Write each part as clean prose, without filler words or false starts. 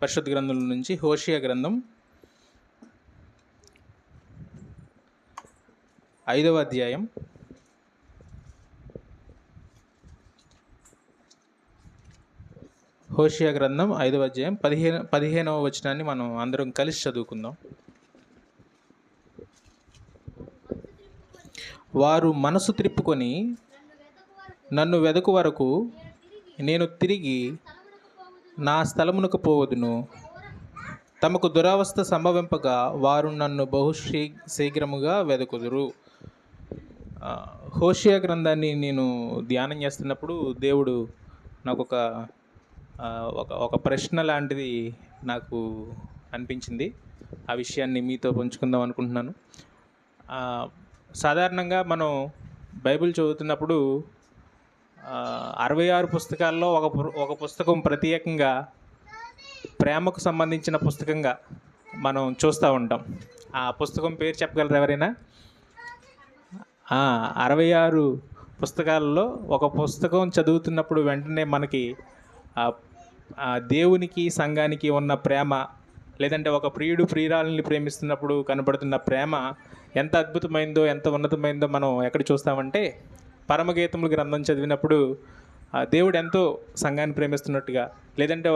పరిశుద్ధ గ్రంథం నుంచి హోషేయ గ్రంథం 5వ అధ్యాయం 15వ వచనాన్ని మనం అందరం కలిసి చదువుకుందాం. వారు మనసు త్రిప్పుకొని నన్ను వెదకు వరకు నేను తిరిగి నా స్థలమునకు పోవదును. తమకు దురవస్థ సంభవింపగా వారు నన్ను శీఘ్రముగా వెదకుదురు. హోషేయ గ్రంథాన్ని నేను ధ్యానం చేస్తున్నప్పుడు దేవుడు నాకు ఒక ప్రశ్న లాంటిది నాకు అనిపించింది. ఆ విషయాన్ని మీతో పంచుకుందాం అనుకుంటున్నాను. సాధారణంగా మనం బైబిల్ చదువుతున్నప్పుడు 66 పుస్తకాల్లో ఒక పుస్తకం ప్రత్యేకంగా ప్రేమకు సంబంధించిన పుస్తకంగా మనం చూస్తూ ఉంటాం. ఆ పుస్తకం పేరు చెప్పగలరు ఎవరైనా? 66 పుస్తకాలలో ఒక పుస్తకం చదువుతున్నప్పుడు వెంటనే మనకి దేవునికి సంఘానికి ఉన్న ప్రేమ, లేదంటే ఒక ప్రియుడు ప్రియురాలని ప్రేమిస్తున్నప్పుడు కనబడుతున్న ప్రేమ ఎంత అద్భుతమైందో, ఎంత ఉన్నతమైందో మనం ఎక్కడ చూస్తామంటే పరమగీతముల గ్రంథం చదివినప్పుడు దేవుడు ఎంతో సంఘాన్ని ప్రేమిస్తున్నట్టుగా, లేదంటే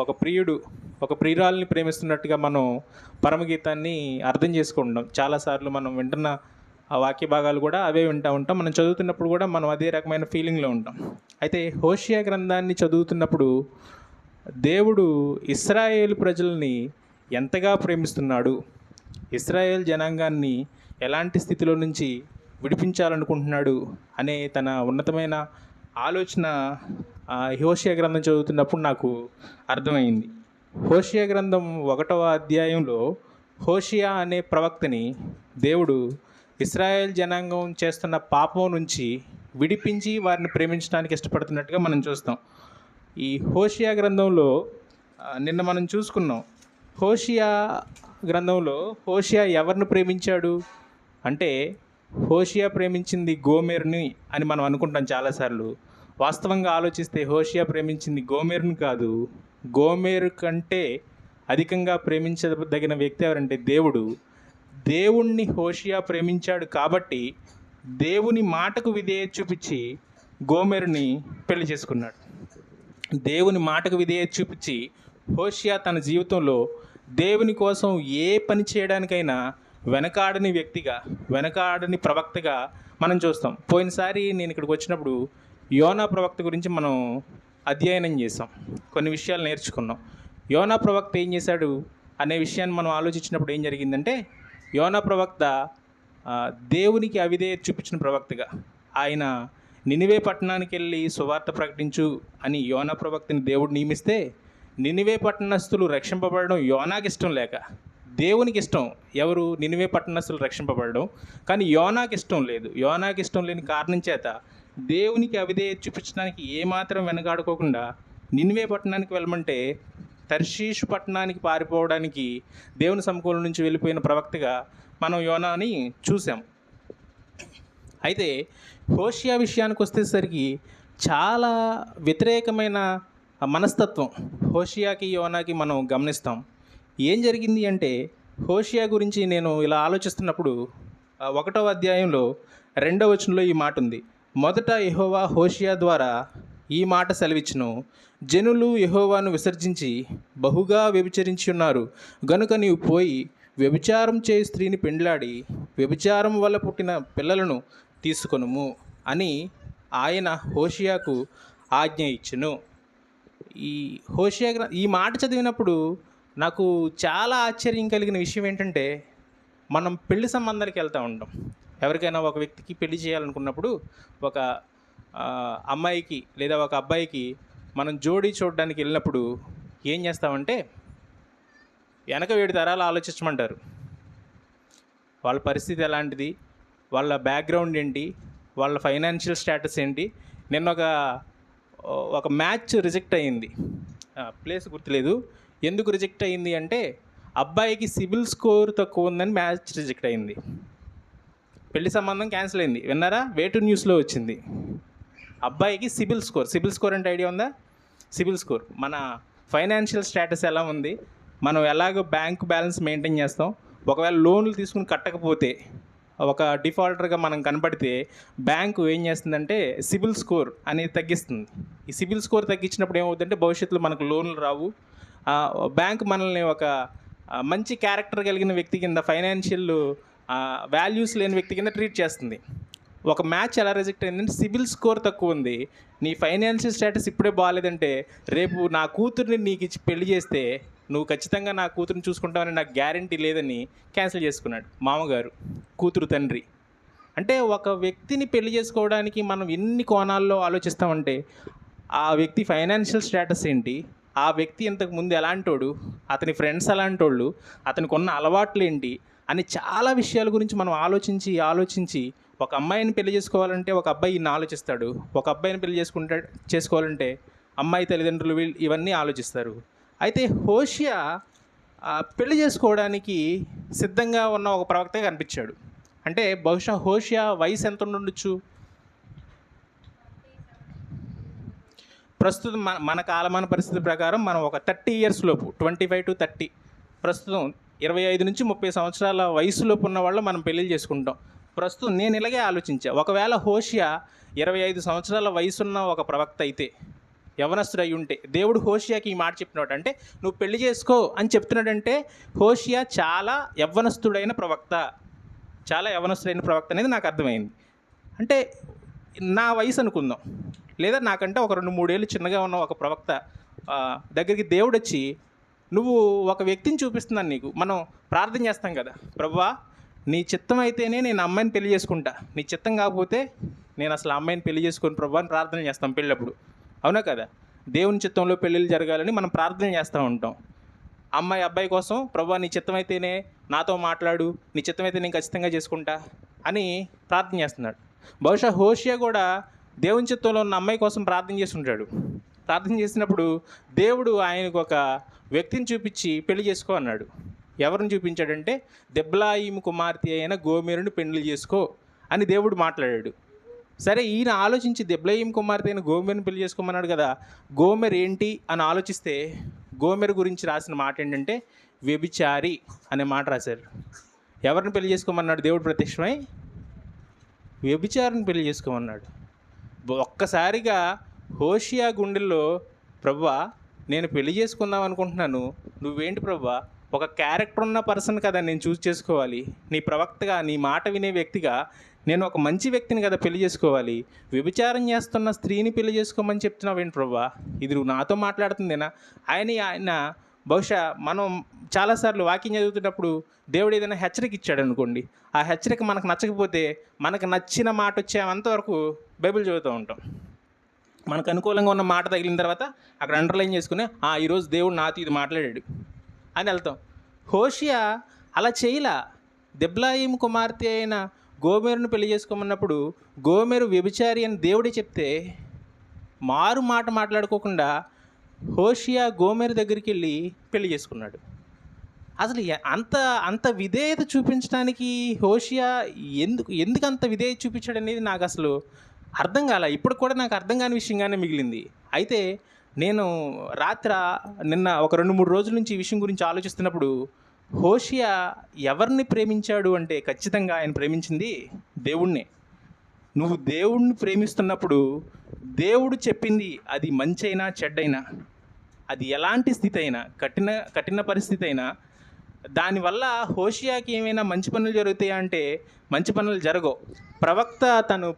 ఒక ప్రియుడు ఒక ప్రియురాలని ప్రేమిస్తున్నట్టుగా మనం పరమగీతాన్ని అర్థం చేసుకుంటాం. చాలాసార్లు మనం వింటున్న ఆ వాక్య భాగాలు కూడా అవే వింటూ ఉంటాం. మనం చదువుతున్నప్పుడు కూడా మనం అదే రకమైన ఫీలింగ్లో ఉంటాం. అయితే హోషేయ గ్రంథాన్ని చదువుతున్నప్పుడు దేవుడు ఇశ్రాయేలు ప్రజల్ని ఎంతగా ప్రేమిస్తున్నాడు, ఇశ్రాయేల్ జనాంగాన్ని ఎలాంటి స్థితిలో నుంచి విడిపించాలనుకుంటున్నాడు అనే తన ఉన్నతమైన ఆలోచన హోషేయ గ్రంథం చదువుతున్నప్పుడు నాకు అర్థమైంది. హోషేయ గ్రంథం 1వ అధ్యాయంలో హోషేయ అనే ప్రవక్తని దేవుడు ఇశ్రాయేల్ జనాంగం చేస్తున్న పాపం నుంచి విడిపించి వారిని ప్రేమించడానికి ఇష్టపడుతున్నట్టుగా మనం చూస్తాం. ఈ హోషేయ గ్రంథంలో నిన్న మనం చూసుకున్నాం. హోషేయ గ్రంథంలో హోషేయ ఎవరిని ప్రేమించాడు అంటే, హోషేయ ప్రేమించింది గోమెరుని అని మనం అనుకుంటాం చాలాసార్లు. వాస్తవంగా ఆలోచిస్తే హోషేయ ప్రేమించింది గోమెరుని కాదు. గోమెరు కంటే అధికంగా ప్రేమించదగిన వ్యక్తి ఎవరంటే దేవుడు. దేవుణ్ణి హోషేయ ప్రేమించాడు కాబట్టి దేవుని మాటకు విధేయత చూపించి గోమెరుని పెళ్లి చేసుకున్నాడు. దేవుని మాటకు విధేయత చూపించి హోషేయ తన జీవితంలో దేవుని కోసం ఏ పని చేయడానికైనా వెనకాడని వ్యక్తిగా, వెనకాడని ప్రవక్తగా మనం చూస్తాం. పోయినసారి నేను ఇక్కడికి వచ్చినప్పుడు యోనా ప్రవక్త గురించి మనం అధ్యయనం చేసాం, కొన్ని విషయాలు నేర్చుకున్నాం. యోనా ప్రవక్త ఏం చేశాడు అనే విషయాన్ని మనం ఆలోచించినప్పుడు ఏం జరిగిందంటే, యోనా ప్రవక్త దేవునికి అవిధేయత చూపించిన ప్రవక్తగా, ఆయన నినివే పట్టణానికి వెళ్ళి సువార్త ప్రకటించు అని యోనా ప్రవక్తని దేవుడు నియమిస్తే, నినివే పట్టణస్థులు రక్షింపబడడం యోనాకి ఇష్టం లేక, దేవునికి ఇష్టం ఎవరు నినివే పట్టణస్థులు రక్షింపబడడం, కానీ యోనాకి ఇష్టం లేదు. యోనాకి ఇష్టం లేని కారణం చేత దేవునికి అవిధేయత చూపించడానికి ఏమాత్రం వెనకాడుకోకుండా నినివే పట్టణానికి వెళ్ళమంటే తర్షీషు పట్టణానికి పారిపోవడానికి దేవుని సమకూలం నుంచి వెళ్ళిపోయిన ప్రవక్తగా మనం యోనాని చూసాం. అయితే హోషేయ విషయానికి వచ్చేసరికి చాలా వ్యతిరేకమైన మనస్తత్వం హోషేయకి యోనాకి మనం గమనిస్తాం. ఏం జరిగింది అంటే, హోషేయ గురించి నేను ఇలా ఆలోచిస్తున్నప్పుడు 1వ అధ్యాయంలో 2వ వచనంలో ఈ మాట ఉంది. మొదట యెహోవా హోషేయ ద్వారా ఈ మాట సెలవిచ్చును, జనులు యెహోవాను విసర్జించి బహుగా వ్యభిచరించి ఉన్నారు గనుక నీవు పోయి వ్యభిచారం చేయి స్త్రీని పెండ్లాడి వ్యభిచారం వల్ల పుట్టిన పిల్లలను తీసుకొనుము అని ఆయన హోషేయకు ఆజ్ఞ ఇచ్చెను. ఈ హోషేయ ఈ మాట చదివినప్పుడు నాకు చాలా ఆశ్చర్యం కలిగిన విషయం ఏంటంటే, మనం పెళ్లి సంబంధాలకు వెళ్తూ ఉంటాం. ఎవరికైనా ఒక వ్యక్తికి పెళ్లి చేయాలనుకున్నప్పుడు ఒక అమ్మాయికి లేదా ఒక అబ్బాయికి మనం జోడీ చూడడానికి వెళ్ళినప్పుడు ఏం చేస్తామంటే, వెనక 7 తరాలు ఆలోచించమంటారు. వాళ్ళ పరిస్థితి ఎలాంటిది, వాళ్ళ బ్యాక్గ్రౌండ్ ఏంటి, వాళ్ళ ఫైనాన్షియల్ స్టేటస్ ఏంటి. నిన్న ఒక మ్యాచ్ రిజెక్ట్ అయ్యింది, ప్లేస్ గుర్తులేదు. ఎందుకు రిజెక్ట్ అయ్యింది అంటే, అబ్బాయికి సిబిల్ స్కోర్ తక్కువ ఉందని మ్యాచ్ రిజెక్ట్ అయింది. పెళ్లి సంబంధం క్యాన్సిల్ అయింది. విన్నారా? వేటు న్యూస్లో వచ్చింది. అబ్బాయికి సిబిల్ స్కోర్ అంటే ఐడియా ఉందా? సిబిల్ స్కోర్ మన ఫైనాన్షియల్ స్టేటస్ ఎలా ఉంది, మనం ఎలాగో బ్యాంక్ బ్యాలెన్స్ మెయింటైన్ చేస్తాం, ఒకవేళ లోన్లు తీసుకుని కట్టకపోతే ఒక డిఫాల్టర్గా మనం కనపడితే బ్యాంకు ఏం చేస్తుందంటే సిబిల్ స్కోర్ అనేది తగ్గిస్తుంది. ఈ సిబిల్ స్కోర్ తగ్గించినప్పుడు ఏమవుతుందంటే భవిష్యత్తులో మనకు లోన్లు రావు. బ్యాంక్ మనల్ని ఒక మంచి క్యారెక్టర్ కలిగిన వ్యక్తి కింద, ఫైనాన్షియల్ వాల్యూస్ లేని వ్యక్తి కింద ట్రీట్ చేస్తుంది. ఒక మ్యాచ్ ఎలా రిజెక్ట్ అయిందంటే సిబిల్ స్కోర్ తక్కువ ఉంది, నీ ఫైనాన్షియల్ స్టేటస్ ఇప్పుడే బాగాలేదంటే రేపు నా కూతుర్ని నీకు ఇచ్చి పెళ్లి చేస్తే నువ్వు ఖచ్చితంగా నా కూతురుని చూసుకుంటావని నాకు గ్యారంటీ లేదని క్యాన్సిల్ చేసుకున్నాడు మామగారు, కూతురు తండ్రి. అంటే ఒక వ్యక్తిని పెళ్లి చేసుకోవడానికి మనం ఎన్ని కోణాల్లో ఆలోచిస్తామంటే ఆ వ్యక్తి ఫైనాన్షియల్ స్టేటస్ ఏంటి, ఆ వ్యక్తి ఇంతకు ముందు ఎలాంటోడు, అతని ఫ్రెండ్స్ ఎలాంటోళ్ళు, అతనికి ఉన్న అలవాట్లు ఏంటి అని చాలా విషయాల గురించి మనం ఆలోచించి ఒక అమ్మాయిని పెళ్లి చేసుకోవాలంటే ఒక అబ్బాయి ఇన్ని ఆలోచిస్తాడు, ఒక అబ్బాయిని పెళ్లి చేసుకోవాలంటే అమ్మాయి తల్లిదండ్రులు ఇవన్నీ ఆలోచిస్తారు. అయితే హోషియా పెళ్లి చేసుకోవడానికి సిద్ధంగా ఉన్న ఒక ప్రవక్తగా కనిపించాడు. అంటే బహుశా హోషియా వయసు ఎంత ఉండొచ్చు, ప్రస్తుతం మన కాలమాన పరిస్థితి ప్రకారం మనం ఒక 30 years లోపు, 25 to 30, ప్రస్తుతం 25 నుంచి 30 సంవత్సరాల వయసులోపు ఉన్న వాళ్ళు మనం పెళ్ళిళ్ళు చేసుకుంటాం. ప్రస్తుతం నేను ఇలాగే ఆలోచించా, ఒకవేళ హోషియా 25 సంవత్సరాల వయసున్న ఒక ప్రవక్త అయితే, యవనస్తుడు అయి ఉంటే, దేవుడు హోషియాకి ఈ మాట చెప్పినాడు అంటే నువ్వు పెళ్లి చేసుకో అని చెప్తున్నాడంటే హోషియా చాలా యవ్వనస్తుడైన ప్రవక్త అనేది నాకు అర్థమైంది. అంటే నా వయసు అనుకుందాం, లేదా నాకంటే ఒక 2-3 ఏళ్ళు చిన్నగా ఉన్న ఒక ప్రవక్త దగ్గరికి దేవుడు వచ్చి, నువ్వు ఒక వ్యక్తిని చూపిస్తున్నాను నీకు, మనం ప్రార్థన చేస్తాం కదా, ప్రభువా నీ చిత్తం అయితేనే నేను అమ్మాయిని పెళ్లి చేసుకుంటా, నీ చిత్తం కాకపోతే నేను అసలు అమ్మాయిని పెళ్లి చేసుకొని ప్రభువా అని ప్రార్థన చేస్తాం పెళ్ళప్పుడు, అవునా కదా? దేవుని చిత్తంలో పెళ్ళిళ్ళు జరగాలని మనం ప్రార్థన చేస్తూ ఉంటాం. అబ్బాయి కోసం ప్రభువా నీ చిత్తం అయితేనే నాతో మాట్లాడు, నీ చిత్తం అయితే నేను ఖచ్చితంగా చేసుకుంటా అని ప్రార్థన చేస్తున్నాడు. బహుశా హోషియా కూడా దేవుని చిత్తంలో ఉన్న అమ్మాయి కోసం ప్రార్థన చేస్తుంటాడు. ప్రార్థన చేసినప్పుడు దేవుడు ఆయనకు ఒక వ్యక్తిని చూపించి పెళ్లి చేసుకో అన్నాడు. ఎవరిని చూపించాడంటే దెబ్లాయిము కుమార్తె అయిన గోమెరుని పెళ్లి చేసుకో అని దేవుడు మాట్లాడాడు. సరే, ఈయన ఆలోచించి దెబ్లాయిము కుమార్తె అయిన గోమెరుని పెళ్లి చేసుకోమన్నాడు కదా, గోమెరు ఏంటి అని ఆలోచిస్తే గోమెరు గురించి రాసిన మాట ఏంటంటే వ్యభిచారి అనే మాట రాశారు. ఎవరిని పెళ్లి చేసుకోమన్నాడు దేవుడు ప్రత్యక్షమై? వ్యభిచారిని పెళ్లి చేసుకోమన్నాడు. ఒక్కసారిగా హోషియా గుండెల్లో, ప్రభువా నేను పెళ్లి చేసుకుందాం అనుకుంటున్నాను, నువ్వేంటి ప్రభువా, ఒక క్యారెక్టర్ ఉన్న పర్సన్ కదా నేను చూస్ చేసుకోవాలి, నీ ప్రవక్తగా నీ మాట వినే వ్యక్తిగా నేను ఒక మంచి వ్యక్తిని కదా పెళ్లి చేసుకోవాలి, వ్యభిచారం చేస్తున్న స్త్రీని పెళ్లి చేసుకోమని చెప్తున్నావేంటి ప్రభువా, ఇది నువ్వు నాతో మాట్లాడుతుందేనా? ఆయన బహుశా మనం చాలాసార్లు వాక్యం చదువుతున్నప్పుడు దేవుడు ఏదైనా హెచ్చరిక ఇచ్చాడు అనుకోండి, ఆ హెచ్చరిక మనకు నచ్చకపోతే మనకు నచ్చిన మాట వచ్చేంతవరకు బైబిల్ చదువుతూ ఉంటాం. మనకు అనుకూలంగా ఉన్న మాట తగిలిన తర్వాత అక్కడ అండర్లైన్ చేసుకుని ఈరోజు దేవుడు నాతో ఇది మాట్లాడాడు అని వెళ్తాం. హోషియా అలా చేయలా. దెబ్లాయిము కుమార్తె అయిన గోమెరును పెళ్లి చేసుకోమన్నప్పుడు గోమెరు వ్యభిచారి అని దేవుడే చెప్తే మారు మాట మాట్లాడుకోకుండా హోషియా గోమెరు దగ్గరికి వెళ్ళి పెళ్లి చేసుకున్నాడు. అసలు అంత విధేయత చూపించడానికి హోషియా ఎందుకు అంత విధేయత చూపించాడు అనేది నాకు అసలు అర్థం కాల. ఇప్పుడు కూడా నాకు అర్థం కాని విషయంగానే మిగిలింది. అయితే నేను నిన్న ఒక 2-3 రోజుల నుంచి ఈ విషయం గురించి ఆలోచిస్తున్నప్పుడు హోషియా ఎవరిని ప్రేమించాడు అంటే ఖచ్చితంగా ఆయన ప్రేమించింది దేవుణ్ణే. నువ్వు దేవుణ్ణి ప్రేమిస్తున్నప్పుడు దేవుడు చెప్పింది అది మంచి అయినా చెడ్డైనా, అది ఎలాంటి స్థితి అయినా, కఠిన పరిస్థితి అయినా, దానివల్ల హోషియాకి ఏమైనా మంచి పనులు జరుగుతాయా అంటే మంచి పనులు జరగవు. ప్రవక్త తను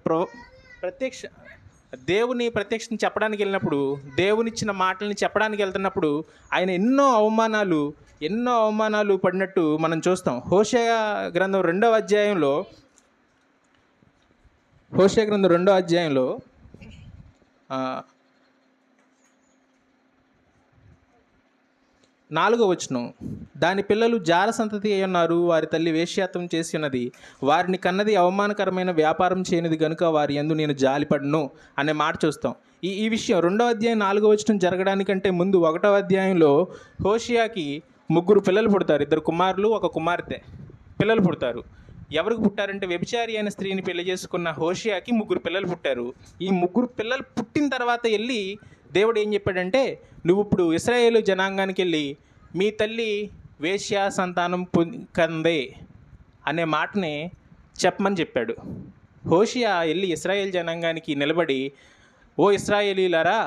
దేవుని ప్రత్యక్షం చెప్పడానికి వెళ్ళినప్పుడు, దేవునిచ్చిన మాటల్ని చెప్పడానికి వెళ్తున్నప్పుడు ఆయన ఎన్నో అవమానాలు పడినట్టు మనం చూస్తాం. హోషేయ గ్రంథం 2వ అధ్యాయంలో 4వ వచనం, దాని పిల్లలు జార సంతతి అయి ఉన్నారు, వారి తల్లి వేశ్యాత్వం చేసి ఉన్నది, వారిని కన్నది అవమానకరమైన వ్యాపారం చేయనిది గనుక వారి యందు నేను జాలిపడను అనే మాట చూస్తాం. ఈ విషయం 2వ అధ్యాయం 4వ వచనం జరగడానికంటే ముందు 1వ అధ్యాయంలో హోషియాకి 3 పిల్లలు పుడతారు. 2 కుమారులు 1 కుమార్తె పిల్లలు పుడతారు. ఎవరికి పుట్టారంటే వ్యభిచారి అయిన స్త్రీని పెళ్లి చేసుకున్న హోషియాకి 3 పిల్లలు పుట్టారు. ఈ 3 పిల్లలు పుట్టిన తర్వాత వెళ్ళి దేవుడు ఏం చెప్పాడంటే, నువ్వు ఇప్పుడు ఇశ్రాయేలు జనాంగానికి వెళ్ళి మీ తల్లి వేశ్యా సంతానం కందే అనే మాటని చెప్పమని చెప్పాడు. హోషియా వెళ్ళి ఇశ్రాయేల్ జనాంగానికి నిలబడి, ఓ ఇశ్రాయేలీలారా,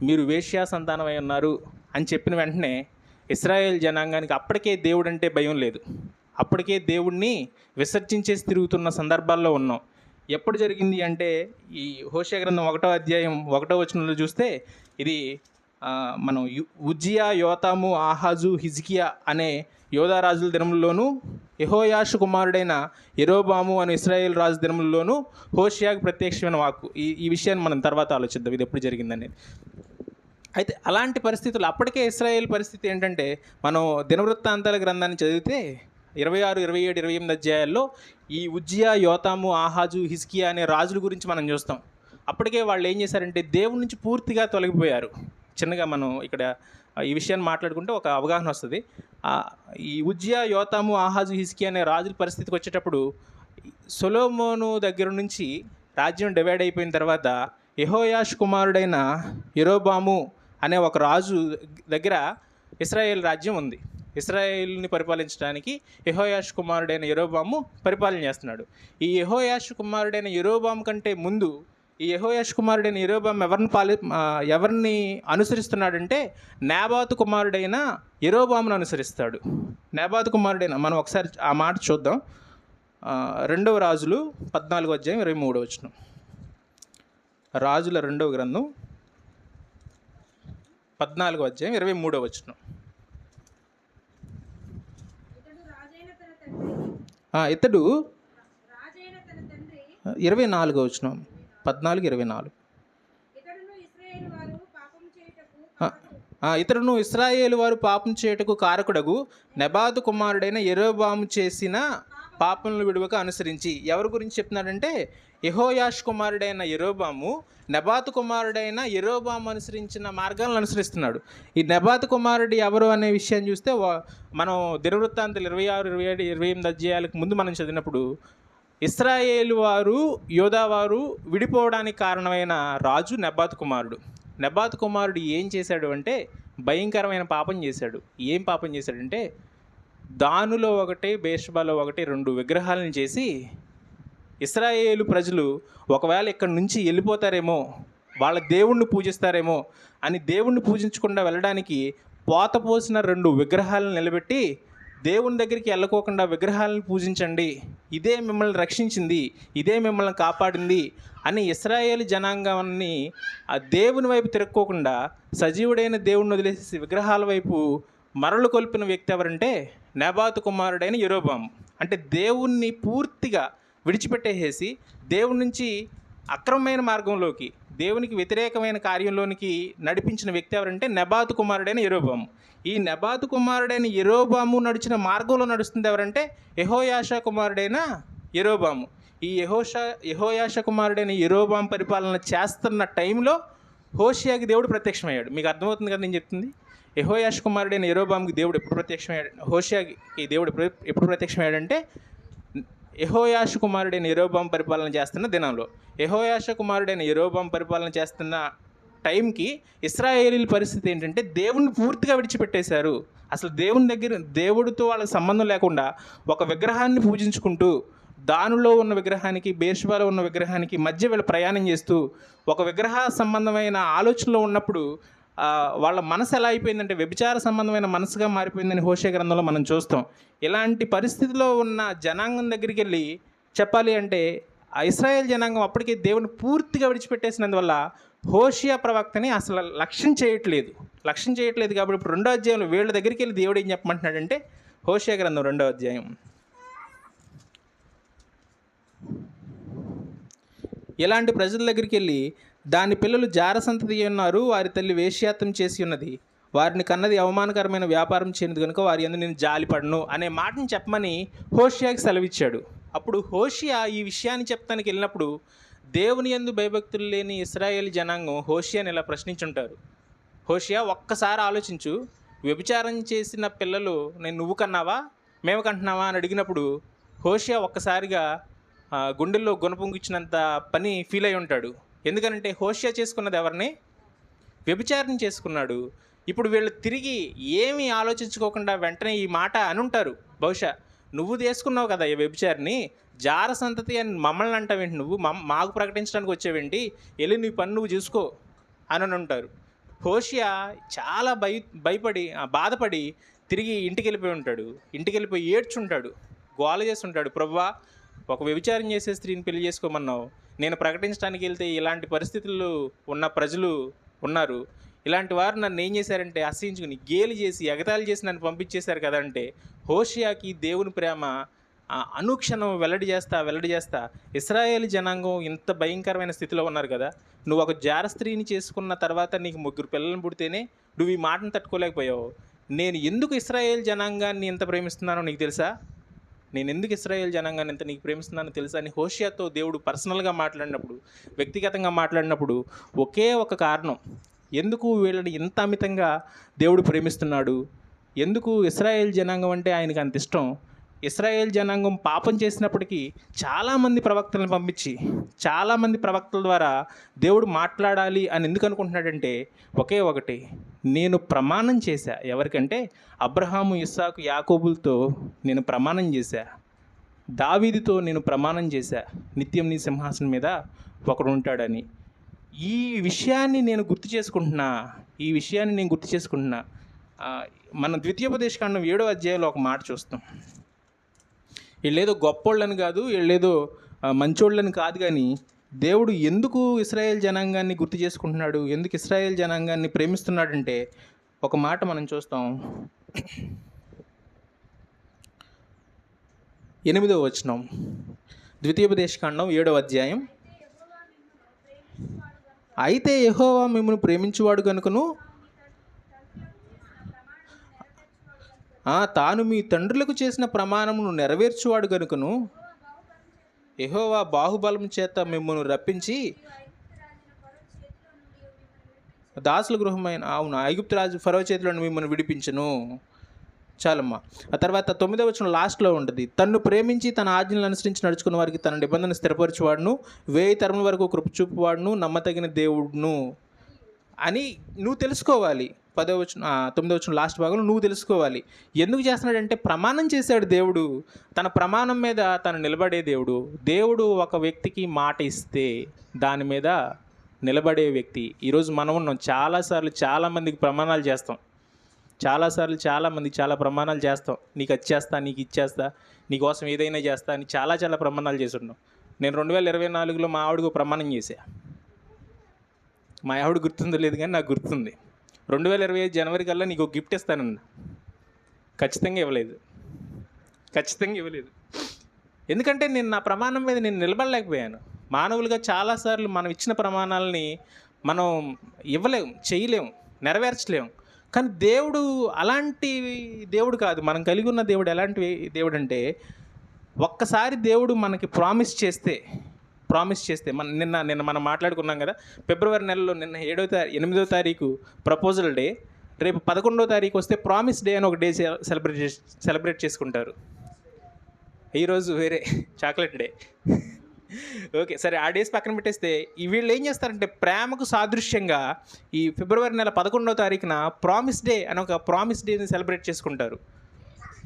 మీరు వేశ్యా సంతానమై ఉన్నారు అని చెప్పిన వెంటనే ఇశ్రాయేల్ జనాంగానికి అప్పటికే దేవుడు అంటే భయం లేదు. అప్పటికే దేవుణ్ణి విసర్జించేసి తిరుగుతున్న సందర్భాల్లో ఉన్నాం. ఎప్పుడు జరిగింది అంటే, ఈ హోషేయ గ్రంథం 1వ అధ్యాయం 1వ వచనంలో చూస్తే, ఇది మనం ఉజ్జియా, యోతాము, ఆహాజు, హిజ్కియా అనే యోధారాజుల దినముల్లోనూ, యెహోయాషు కుమారుడైన యెరోబాము అనే ఇశ్రాయేల్ రాజు దినముల్లోనూ హోషేయకు ప్రత్యక్షమైన వాక్కు. ఈ విషయాన్ని మనం తర్వాత ఆలోచిద్దాం, ఇది ఎప్పుడు జరిగిందనేది. అయితే అలాంటి పరిస్థితులు, అప్పటికే ఇశ్రాయేల్ పరిస్థితి ఏంటంటే, మనం దినవృత్తాంతాల గ్రంథాన్ని చదివితే 26, 27, 28 అధ్యాయాల్లో ఈ ఉజ్జియా, యోతాము, ఆహాజు, హిజ్కియా అనే రాజుల గురించి మనం చూస్తాం. అప్పటికే వాళ్ళు ఏం చేశారంటే దేవుడి నుంచి పూర్తిగా తొలగిపోయారు. చిన్నగా మనం ఇక్కడ ఈ విషయాన్ని మాట్లాడుకుంటే ఒక అవగాహన వస్తుంది. ఈ ఉజ్జియా, యోతాము, ఆహాజు, హిజ్కియా అనే రాజుల పరిస్థితికి వచ్చేటప్పుడు, సొలొమోను దగ్గర నుంచి రాజ్యం డివైడ్ అయిపోయిన తర్వాత యెహోయాషు కుమారుడైన యెరోబాము అనే ఒక రాజు దగ్గర ఇశ్రాయేల్ రాజ్యం ఉంది. ఇశ్రాయేల్ని పరిపాలించడానికి యెహోయాషు కుమారుడైన యెరోబాము పరిపాలన చేస్తున్నాడు. ఈ యెహోయాషు కుమారుడైన యెరోబాము కంటే ముందు ఈ యెహోయాషు కుమారుడైన యెరోబాము ఎవరిని అనుసరిస్తున్నాడంటే, నాబాతు కుమారుడైన యెరోబామును అనుసరిస్తాడు. నాబాతు కుమారుడైన, మనం ఒకసారి ఆ మాట చూద్దాం. 2వ రాజులు 14వ అధ్యాయం 23వ వచనం. రాజుల 2వ గ్రంథం 14వ అధ్యాయం 23వ వచనం. ఇతడు 24వ వచనం, 14:24. ఇతడును ఇశ్రాయేలు వారు పాపం చేయుటకు కారకుడగు నెబాతు కుమారుడైన యెరోబాము చేసిన పాపములను విడువక అనుసరించి. ఎవరి గురించి చెప్తున్నాడంటే, యెహోయాషు కుమారుడైన యెరోబాము నెబాతు కుమారుడైన యెరోబాము అనుసరించిన మార్గాలను అనుసరిస్తున్నాడు. ఈ నెబాతు కుమారుడు ఎవరు అనే విషయాన్ని చూస్తే, మనం దినవృత్తాంతాలు 26, 27, 28 అధ్యాయాలకు ముందు మనం చదివినప్పుడు, ఇశ్రాయేలు వారు, యోధావారు విడిపోవడానికి కారణమైన రాజు నెబాతు కుమారుడు. నెబాతు కుమారుడు ఏం చేశాడు అంటే, భయంకరమైన పాపం చేశాడు. ఏం పాపం చేశాడంటే, దానులో ఒకటి, బేర్షెబాలో ఒకటి 2 విగ్రహాలను చేసి, ఇశ్రాయేలు ప్రజలు ఒకవేళ ఇక్కడి నుంచి వెళ్ళిపోతారేమో, వాళ్ళ దేవుణ్ణి పూజిస్తారేమో అని దేవుణ్ణి పూజించకుండా వెళ్ళడానికి పోత పోసిన 2 విగ్రహాలను నిలబెట్టి, దేవుని దగ్గరికి వెళ్ళకోకుండా విగ్రహాలను పూజించండి, ఇదే మిమ్మల్ని రక్షించింది, ఇదే మిమ్మల్ని కాపాడింది అని ఇశ్రాయేలు జనాంగాన్ని ఆ దేవుని వైపు తిరక్కోకుండా సజీవుడైన దేవుణ్ణి వదిలేసి విగ్రహాల వైపు మరలు కొల్పిన వ్యక్తి ఎవరంటే, నెబాతు కుమారుడైన యెరోబాము. అంటే దేవుణ్ణి పూర్తిగా విడిచిపెట్టేసేసి దేవుని నుంచి అక్రమమైన మార్గంలోకి, దేవునికి వ్యతిరేకమైన కార్యంలోనికి నడిపించిన వ్యక్తి ఎవరంటే నెబాతు కుమారుడైన యెరోబాము. ఈ నెబాతు కుమారుడైన యెరోబాము నడిచిన మార్గంలో నడుస్తుంది ఎవరంటే, యెహోయాషా కుమారుడైన యెరోబాము. ఈ యెహోయాషా కుమారుడైన యెరోబాము పరిపాలన చేస్తున్న టైంలో హోషేయకి దేవుడు ప్రత్యక్షమయ్యాడు. మీకు అర్థమవుతుంది కదా నేను చెప్తుంది? యెహోయాషా కుమారుడైన యెరోబాముకి దేవుడు ఎప్పుడు ప్రత్యక్షమయ్యాడు, హోషేయకి దేవుడు ఎప్పుడు ప్రత్యక్షమయ్యాడంటే, యెహోయాషు కుమారుడైన యెరోబాము పరిపాలన చేస్తున్న దినంలో. యెహోయాషా కుమారుడైన యెరోబాము పరిపాలన చేస్తున్న టైంకి ఇశ్రాయేలీల పరిస్థితి ఏంటంటే, దేవుణ్ణి పూర్తిగా విడిచిపెట్టేశారు. అసలు దేవుడితో వాళ్ళకి సంబంధం లేకుండా ఒక విగ్రహాన్ని పూజించుకుంటూ, దానిలో ఉన్న విగ్రహానికి, బేర్షెబాలో ఉన్న విగ్రహానికి మధ్య వీళ్ళు ప్రయాణం చేస్తూ, ఒక విగ్రహ సంబంధమైన ఆలోచనలో ఉన్నప్పుడు వాళ్ళ మనసు ఎలా అయిపోయిందంటే వ్యభిచార సంబంధమైన మనసుగా మారిపోయిందని హోషేయ గ్రంథంలో మనం చూస్తాం. ఇలాంటి పరిస్థితిలో ఉన్న జనాంగం దగ్గరికి వెళ్ళి చెప్పాలి అంటే, ఆ ఇశ్రాయేల్ జనాంగం అప్పటికే దేవుని పూర్తిగా విడిచిపెట్టేసినందువల్ల హోషేయ ప్రవక్తని అసలు లక్ష్యం చేయట్లేదు కాబట్టి ఇప్పుడు 2వ అధ్యాయంలో వీళ్ళ దగ్గరికి వెళ్ళి దేవుడు ఏం చెప్పమంటున్నాడంటే, హోషేయ గ్రంథం 2వ అధ్యాయం, ఇలాంటి ప్రజల దగ్గరికి వెళ్ళి, దాని పిల్లలు జారసంతతి ఉన్నారు, వారి తల్లి వేశ్యాత్వం చేసి ఉన్నది, వారిని కన్నది అవమానకరమైన వ్యాపారం చేయనిది కనుక వారి యందు నేను జాలిపడను అనే మాటని చెప్పమని హోషేయకి సెలవిచ్చాడు. అప్పుడు హోషేయ ఈ విషయాన్ని చెప్తానికి వెళ్ళినప్పుడు, దేవుని యందు భయభక్తులు లేని ఇశ్రాయేల్ జనాంగం హోషేయని ఇలా ప్రశ్నించుంటారు. హోషేయ, ఒక్కసారి ఆలోచించు, వ్యభిచారం చేసిన పిల్లలు నువ్వు కన్నావా, మేము కంటున్నావా అని అడిగినప్పుడు హోషేయ ఒక్కసారిగా గుండెల్లో గుణపొంగిచ్చినంత పని ఫీల్ అయి ఉంటాడు. ఎందుకనంటే హోషేయ చేసుకున్నది ఎవరిని? వ్యభిచారం చేసుకున్నాడు. ఇప్పుడు వీళ్ళు తిరిగి ఏమీ ఆలోచించుకోకుండా వెంటనే ఈ మాట అనుంటారు బహుశా, నువ్వు చేసుకున్నావు కదా ఈ వ్యభిచారిని, జార సంతతి అని మమ్మల్ని అంటావేంటి, నువ్వు మాకు ప్రకటించడానికి వచ్చేవేంటి, వెళ్ళి నీ పని నువ్వు చూసుకో అని ఉంటారు. హోషియా చాలా భయపడి బాధపడి తిరిగి ఇంటికి వెళ్ళిపోయి ఉంటాడు. ఇంటికి వెళ్ళిపోయి ఏడ్చుంటాడు, గోల చేస్తుంటాడు, ప్రభువా ఒక వ్యభిచారం చేసే స్త్రీని పెళ్లి చేసుకోమన్నావు, నేను ప్రకటించడానికి వెళ్తే ఇలాంటి పరిస్థితుల్లో ఉన్న ప్రజలు ఉన్నారు, ఇలాంటి వారు నన్ను ఏం చేశారంటే అసహించుకుని గేలి చేసి ఎగతాళి చేసి నన్ను పంపించేశారు కదంటే, హోషియాకి దేవుని ప్రేమ అనుక్షణం వెల్లడి చేస్తా ఇశ్రాయేలు జనాంగం ఇంత భయంకరమైన స్థితిలో ఉన్నారు కదా, నువ్వు ఒక జార స్త్రీని చేసుకున్న తర్వాత నీకు 3 పిల్లలను పుడితేనే నువ్వు ఈ మాటను తట్టుకోలేకపోయావు. నేను ఎందుకు ఇశ్రాయేల్ జనాంగాన్ని ఎంత ప్రేమిస్తున్నానో నీకు తెలుసా, నేను ఎందుకు ఇశ్రాయేల్ జనాంగాన్ని ఎంత నీకు ప్రేమిస్తున్నానో తెలుసా అని హోషియాతో దేవుడు పర్సనల్గా మాట్లాడినప్పుడు, వ్యక్తిగతంగా మాట్లాడినప్పుడు ఒకే ఒక కారణం, ఎందుకు వీళ్ళని ఇంత అమితంగా దేవుడు ప్రేమిస్తున్నాడు, ఎందుకు ఇశ్రాయేల్ జనాంగం అంటే ఆయనకు అంత ఇష్టం. ఇశ్రాయేల్ జనాంగం పాపం చేసినప్పటికీ చాలామంది ప్రవక్తలను పంపించి చాలామంది ప్రవక్తల ద్వారా దేవుడు మాట్లాడాలి అని ఎందుకు అనుకుంటున్నాడంటే ఒకే ఒకటి, నేను ప్రమాణం చేశా, ఎవరికంటే అబ్రహాము, ఇస్సాకు, యాకోబులతో నేను ప్రమాణం చేశా, దావీదుతో నేను ప్రమాణం చేశా, నిత్యం నీ సింహాసనం మీద ఒకడు ఉంటాడని. ఈ విషయాన్ని నేను గుర్తు చేసుకుంటున్నా. మన ద్వితీయోపదేశకాండం 7వ అధ్యాయంలో ఒక మాట చూస్తాం. వీళ్ళేదో గొప్పోళ్ళని కాదు, వీళ్ళేదో మంచోళ్ళని కాదు, కానీ దేవుడు ఎందుకు ఇశ్రాయేల్ జనాంగాన్ని గుర్తు చేసుకుంటున్నాడు, ఎందుకు ఇశ్రాయేల్ జనాంగాన్ని ప్రేమిస్తున్నాడంటే ఒక మాట మనం చూస్తాం. 8వ వచనం, ద్వితీయోపదేశకాండం 7వ అధ్యాయం. అయితే యెహోవా మిమ్మల్ని ప్రేమించువాడు గనుకను తాను మీ తండ్రులకు చేసిన ప్రమాణమును నెరవేర్చువాడు గనుకను యెహోవా బాహుబలం చేత మిమ్మల్ని రప్పించి దాసుల గృహమైన ఐగుప్తు రాజు ఫరో చేతిలో మిమ్మల్ని విడిపించును. చాలమ్మా. ఆ తర్వాత 9వ వచనం లాస్ట్లో ఉంటుంది, తన్ను ప్రేమించి తన ఆజ్ఞలను అనుసరించి నడుచుకున్న వారికి తన నిబంధన స్థిరపరచువాడును, 1000 తరముల వరకు కృప చూపువాడును, నమ్మతగిన దేవుడును అని నువ్వు తెలుసుకోవాలి. 9వ వచనం లాస్ట్ భాగంలో నువ్వు తెలుసుకోవాలి. ఎందుకు చేస్తున్నాడంటే ప్రమాణం చేశాడు దేవుడు, తన ప్రమాణం మీద తను నిలబడే దేవుడు. దేవుడు ఒక వ్యక్తికి మాట ఇస్తే దాని మీద నిలబడే వ్యక్తి. ఈరోజు మనం ఉన్నాం, చాలాసార్లు చాలామందికి ప్రమాణాలు చేస్తాం, చాలామంది చాలా ప్రమాణాలు చేస్తాం, నీకు అది చేస్తా, నీకు ఇచ్చేస్తా, నీకోసం ఏదైనా చేస్తా అని చాలా ప్రమాణాలు చేస్తున్నాం. నేను 2024లో మా ఆవిడకు ప్రమాణం చేశా. మా ఆవిడ గుర్తుందో లేదు కానీ నాకు గుర్తుంది. 2025 జనవరి కల్లా నీకు ఒక గిఫ్ట్ ఇస్తానన్నా, ఖచ్చితంగా ఇవ్వలేదు. ఎందుకంటే నేను నా ప్రమాణం మీద నేను నిలబడలేకపోయాను. మానవులుగా చాలాసార్లు మనం ఇచ్చిన ప్రమాణాలని మనం ఇవ్వలేము, చేయలేము, నెరవేర్చలేము. కానీ దేవుడు అలాంటి దేవుడు కాదు. మనం కలిగి ఉన్న దేవుడు ఎలాంటి దేవుడు అంటే, ఒక్కసారి దేవుడు మనకి ప్రామిస్ చేస్తే నిన్న మనం మాట్లాడుకున్నాం కదా, ఫిబ్రవరి నెలలో నిన్న 8వ తారీఖు ప్రపోజల్ డే, రేపు 11వ తారీఖు వస్తే ప్రామిస్ డే అని ఒక డే సెలబ్రేట్ చేసుకుంటారు. ఈరోజు వేరే చాక్లెట్ డే. ఓకే సరే, ఆ డేస్ పక్కన పెట్టేస్తే వీళ్ళు ఏం చేస్తారంటే ప్రేమకు సాదృశ్యంగా ఈ ఫిబ్రవరి నెల 11వ తారీఖున ప్రామిస్ డే అని ఒక ప్రామిస్ డేని సెలబ్రేట్ చేసుకుంటారు.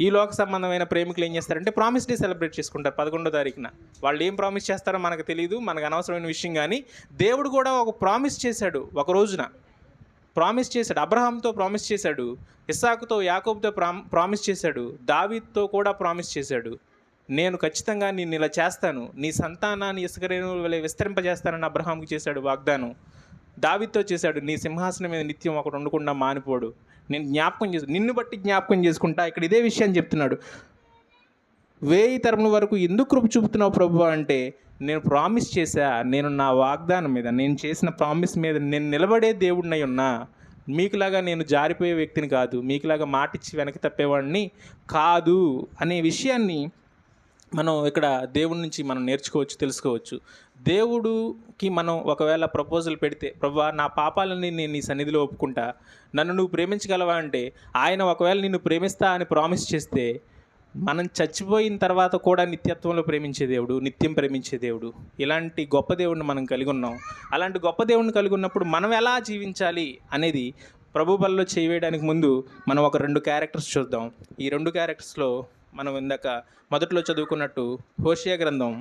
ఈ లోక సంబంధమైన ప్రేమికులు ఏం చేస్తారంటే ప్రామిస్ డే సెలబ్రేట్ చేసుకుంటారు 11వ తారీఖున. వాళ్ళు ఏం ప్రామిస్ చేస్తారో మనకు తెలియదు, మనకు అనవసరమైన విషయం. కానీ దేవుడు కూడా ఒక ప్రామిస్ చేశాడు, ఒక రోజున ప్రామిస్ చేశాడు. అబ్రహాంతో ప్రామిస్ చేశాడు, ఇస్సాకుతో, యాకోబుతో ప్రామిస్ చేశాడు, దావీదుతో కూడా ప్రామిస్ చేశాడు. నేను ఖచ్చితంగా నిన్ను ఇలా చేస్తాను, నీ సంతానాన్ని ఇసుక రేణువుల వలె విస్తరింపజేస్తానని అబ్రహాంకు చేశాడు వాగ్దానం. దావీదుతో చేశాడు, నీ సింహాసనం మీద నిత్యం ఒకడు ఉండకుండా మానిపోడు, నేను నిన్ను బట్టి జ్ఞాపకం చేసుకుంటా. ఇక్కడ ఇదే విషయాన్ని చెప్తున్నాడు. 1000 తరముల వరకు ఎందుకు కృప చూపుతున్నావు ప్రభు అంటే, నేను ప్రామిస్ చేశా, నేను నా వాగ్దానం మీద, నేను చేసిన ప్రామిస్ మీద నేను నిలబడే దేవుడినై ఉన్నా. మీకులాగా నేను జారిపోయే వ్యక్తిని కాదు, మీకులాగా మాటిచ్చి వెనక్కి తప్పేవాడిని కాదు అనే విషయాన్ని మనం ఇక్కడ దేవుడి నుంచి మనం నేర్చుకోవచ్చు, తెలుసుకోవచ్చు. దేవుడికి మనం ఒకవేళ ప్రపోజల్ పెడితే, ప్రభువా నా పాపాలని నేను నీ సన్నిధిలో ఒప్పుకుంటా, నన్ను నువ్వు ప్రేమించగలవా అంటే, ఆయన ఒకవేళ నిన్ను ప్రేమిస్తా అని ప్రామిస్ చేస్తే మనం చచ్చిపోయిన తర్వాత కూడా నిత్యత్వంలో ప్రేమించే దేవుడు, నిత్యం ప్రేమించే దేవుడు, ఇలాంటి గొప్ప దేవుడిని మనం కలిగి ఉన్నాం. అలాంటి గొప్ప దేవుడిని కలిగి ఉన్నప్పుడు మనం ఎలా జీవించాలి అనేది ప్రభు బలలో చేయడానికి ముందు మనం ఒక 2 క్యారెక్టర్స్ చూద్దాం. ఈ 2 క్యారెక్టర్స్లో మనం ఇందాక మొదట్లో చదువుకున్నట్టు హోషేయ గ్రంథం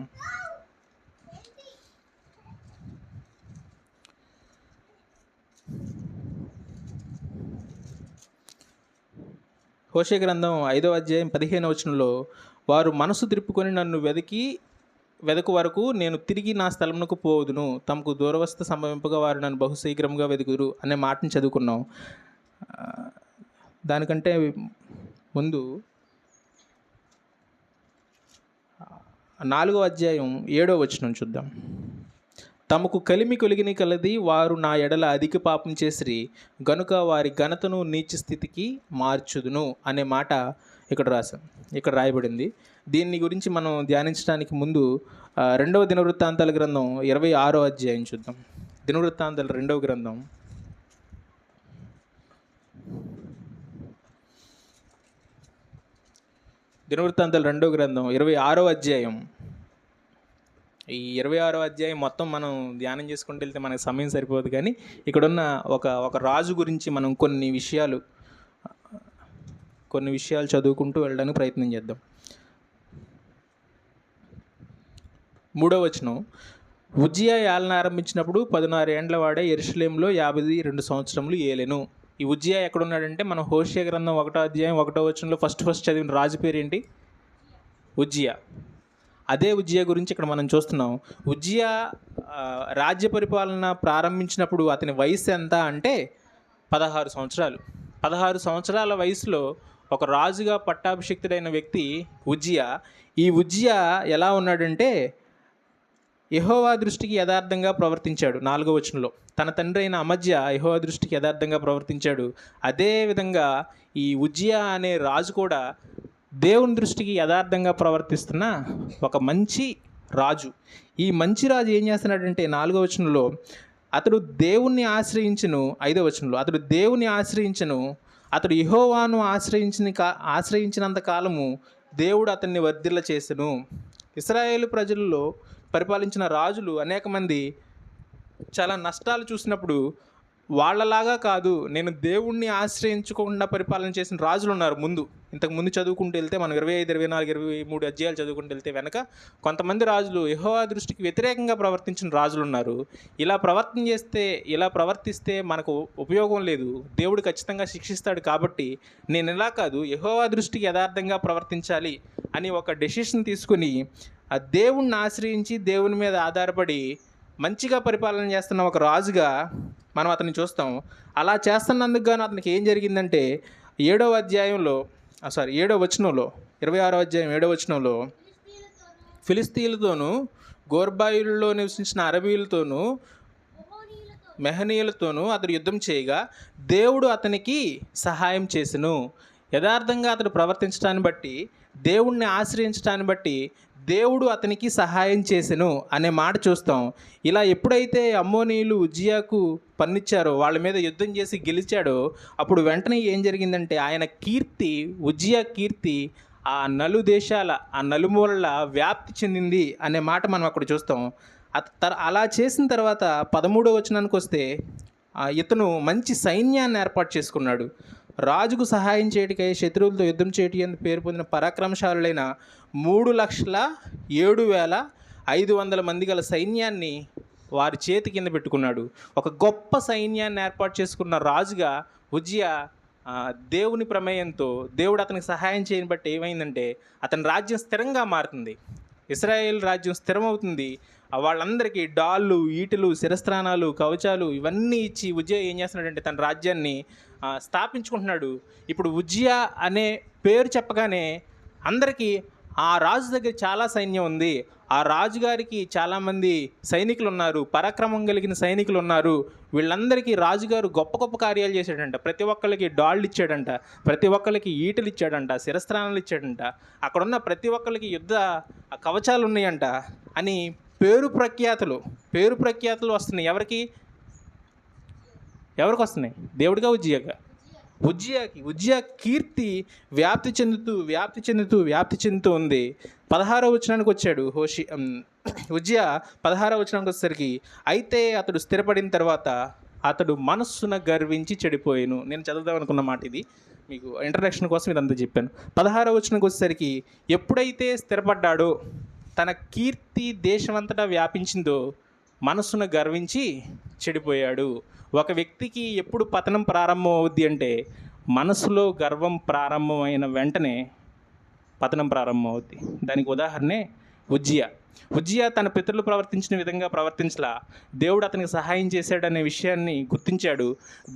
5వ అధ్యాయం 15వ వచనంలో, వారు మనసు త్రిప్పుకొని నన్ను వెదకు వరకు నేను తిరిగి నా స్థలమునకు పోదును, తమకు దూరవస్థ సంభవింపగా వారు నన్ను బహుశీఘ్రంగా వెదుకురు అనే మాటను చదువుకున్నాం. దానికంటే ముందు 4వ అధ్యాయం 7వ వచనం చూద్దాం. తమకు కలిమి కొలిగిని కలది, వారు నా ఎడల అధిక పాపం చేసిరి గనుక వారి ఘనతను నీచ స్థితికి మార్చుదును అనే మాట ఇక్కడ రాయబడింది. దీన్ని గురించి మనం ధ్యానించడానికి ముందు 2వ దినవృత్తాంతాల గ్రంథం 26వ అధ్యాయం చూద్దాం. దినవృత్తాంతాల 2వ గ్రంథం 26వ అధ్యాయం. ఈ 26వ అధ్యాయం మొత్తం మనం ధ్యానం చేసుకుంటూ వెళ్తే మనకు సమయం సరిపోదు, కానీ ఇక్కడున్న ఒక రాజు గురించి మనం కొన్ని విషయాలు చదువుకుంటూ వెళ్ళడానికి ప్రయత్నం చేద్దాం. 3వ వచనం, ఉజ్జియా ఏలన ఆరంభించినప్పుడు 16 ఏండ్ల వాడే యెరూషలేములో 52 సంవత్సరములు ఏలెను. ఈ ఉజ్జియా ఎక్కడున్నాడంటే మనం హోషేయ గ్రంథం 1వ అధ్యాయం 1వ వచనంలో ఫస్ట్ చదివిన రాజు పేరు ఏంటి? ఉజ్జియా. అదే ఉజ్జియా గురించి ఇక్కడ మనం చూస్తున్నాం. ఉజ్జియా రాజ్య పరిపాలన ప్రారంభించినప్పుడు అతని వయసు ఎంత అంటే 16 సంవత్సరాలు. 16 సంవత్సరాల వయసులో ఒక రాజుగా పట్టాభిషిక్తుడైన వ్యక్తి ఉజ్జియా. ఈ ఉజ్జియా ఎలా ఉన్నాడంటే యెహోవా దృష్టికి యథార్థంగా ప్రవర్తించాడు. 4వ వచనంలో తన తండ్రి అయిన అమజ్యా యెహోవా దృష్టికి యథార్థంగా ప్రవర్తించాడు. అదేవిధంగా ఈ ఉజ్జియా అనే రాజు కూడా దేవుని దృష్టికి యథార్థంగా ప్రవర్తిస్తున్న ఒక మంచి రాజు. ఈ మంచి రాజు ఏం చేస్తున్నాడంటే 4వ వచనంలో అతడు దేవుణ్ణి ఆశ్రయించును. 5వ వచనంలో అతడు దేవుని ఆశ్రయించును, అతడు యెహోవాను ఆశ్రయించినంత కాలము దేవుడు అతన్ని వర్ధిల్ల చేసెను. ఇశ్రాయేలు ప్రజల్లో పరిపాలించిన రాజులు అనేక మంది చాలా నష్టాలు చూసినప్పుడు వాళ్ళలాగా కాదు, నేను దేవుణ్ణి ఆశ్రయించకుండా పరిపాలన చేసిన రాజులు ఉన్నారు. ఇంతకు ముందు చదువుకుంటూ వెళ్తే మనం 25, 24, 23 అధ్యాయాలు చదువుకుంటూ వెళ్తే వెనక కొంతమంది రాజులు యెహోవా దృష్టికి వ్యతిరేకంగా ప్రవర్తించిన రాజులు ఉన్నారు. ఇలా ప్రవర్తిస్తే మనకు ఉపయోగం లేదు, దేవుడు ఖచ్చితంగా శిక్షిస్తాడు, కాబట్టి నేను ఇలా కాదు, యెహోవా దృష్టికి యథార్థంగా ప్రవర్తించాలి అని ఒక డెసిషన్ తీసుకుని ఆ దేవుణ్ణి ఆశ్రయించి దేవుని మీద ఆధారపడి మంచిగా పరిపాలన చేస్తున్న ఒక రాజుగా మనం అతన్ని చూస్తాం. అలా చేస్తున్నందుకు గాను అతనికి ఏం జరిగిందంటే 7వ వచనంలో 26వ అధ్యాయం 7వ వచనంలో ఫిలిస్తీయులతోనూ గోర్బాయుల్లో నివసించిన అరబీలతోనూ మెహనీయులతోనూ అతడు యుద్ధం చేయగా దేవుడు అతనికి సహాయం చేసెను. యథార్థంగా అతడు ప్రవర్తించడాన్ని బట్టి, దేవుణ్ణి ఆశ్రయించడాన్ని బట్టి దేవుడు అతనికి సహాయం చేసెను అనే మాట చూస్తాం. ఇలా ఎప్పుడైతే అమ్మోనీయులు ఉజ్జియాకు పన్నిచ్చారో, వాళ్ళ మీద యుద్ధం చేసి గెలిచాడో, అప్పుడు వెంటనే ఏం జరిగిందంటే ఉజ్జియా కీర్తి ఆ నలుమూలల వ్యాప్తి చెందింది అనే మాట మనం అక్కడ చూస్తాం. అలా చేసిన తర్వాత 13వ వచనానికి వస్తే ఇతను మంచి సైన్యాన్ని ఏర్పాటు చేసుకున్నాడు. రాజుకు సహాయం చేయటికై శత్రువులతో యుద్ధం చేయటి అని పేరు పొందిన పరాక్రమశాలులైన 3,07,500 మంది గల సైన్యాన్ని వారి చేతి కింద పెట్టుకున్నాడు. ఒక గొప్ప సైన్యాన్ని ఏర్పాటు చేసుకున్న రాజుగా ఉజ్జియా దేవుని ప్రమేయంతో దేవుడు అతనికి సహాయం చేయని బట్టి ఏమైందంటే అతని రాజ్యం స్థిరంగా మారుతుంది. ఇశ్రాయేల్ రాజ్యం స్థిరమవుతుంది. వాళ్ళందరికీ డాళ్ళు, ఈటెలు, శిరస్త్రాణాలు, కవచాలు ఇవన్నీ ఇచ్చి ఉజ్జియా ఏం చేస్తున్నాడంటే తన రాజ్యాన్ని స్థాపించుకుంటున్నాడు. ఇప్పుడు ఉజ్జియా అనే పేరు చెప్పగానే అందరికీ ఆ రాజు దగ్గర చాలా సైన్యం ఉంది, ఆ రాజుగారికి చాలామంది సైనికులు ఉన్నారు, పరాక్రమం కలిగిన సైనికులు ఉన్నారు, వీళ్ళందరికీ రాజుగారు గొప్ప గొప్ప కార్యాలు చేశాడంట. ప్రతి ఒక్కరికి డాళ్ళు ఇచ్చాడంట, ప్రతి ఒక్కరికి ఈటలు ఇచ్చాడంట, శిరస్త్రాణాలు ఇచ్చాడంట, అక్కడున్న ప్రతి ఒక్కరికి యుద్ధ కవచాలు ఉన్నాయంట అని పేరు ప్రఖ్యాతులు వస్తున్నాయి. ఎవరికి వస్తున్నాయి? దేవుడిగా, ఉజ్జియాగా? ఉజ్జియా కీర్తి వ్యాప్తి చెందుతూ ఉంది. 16వ వచనానికి వచ్చాడు ఉజ్జియా 16వ వచనానికి వచ్చేసరికి, అయితే అతడు స్థిరపడిన తర్వాత అతడు మనస్సున గర్వించి చెడిపోయాను. నేను చదువుదాం అనుకున్న మాట ఇది, మీకు ఇంట్రడక్షన్ కోసం ఇదంతా చెప్పాను. 16వ వచనానికి వచ్చేసరికి, ఎప్పుడైతే స్థిరపడ్డాడో, తన కీర్తి దేశమంతటా వ్యాపించిందో, మనస్సున గర్వించి చెడిపోయాడు. ఒక వ్యక్తికి ఎప్పుడు పతనం ప్రారంభం అవుద్ది అంటే, మనసులో గర్వం ప్రారంభమైన వెంటనే పతనం ప్రారంభం అవుద్ది. దానికి ఉదాహరణే ఉజ్జియా తన పితరులు ప్రవర్తించిన విధంగా ప్రవర్తించలా. దేవుడు అతనికి సహాయం చేశాడనే విషయాన్ని గుర్తించాడు.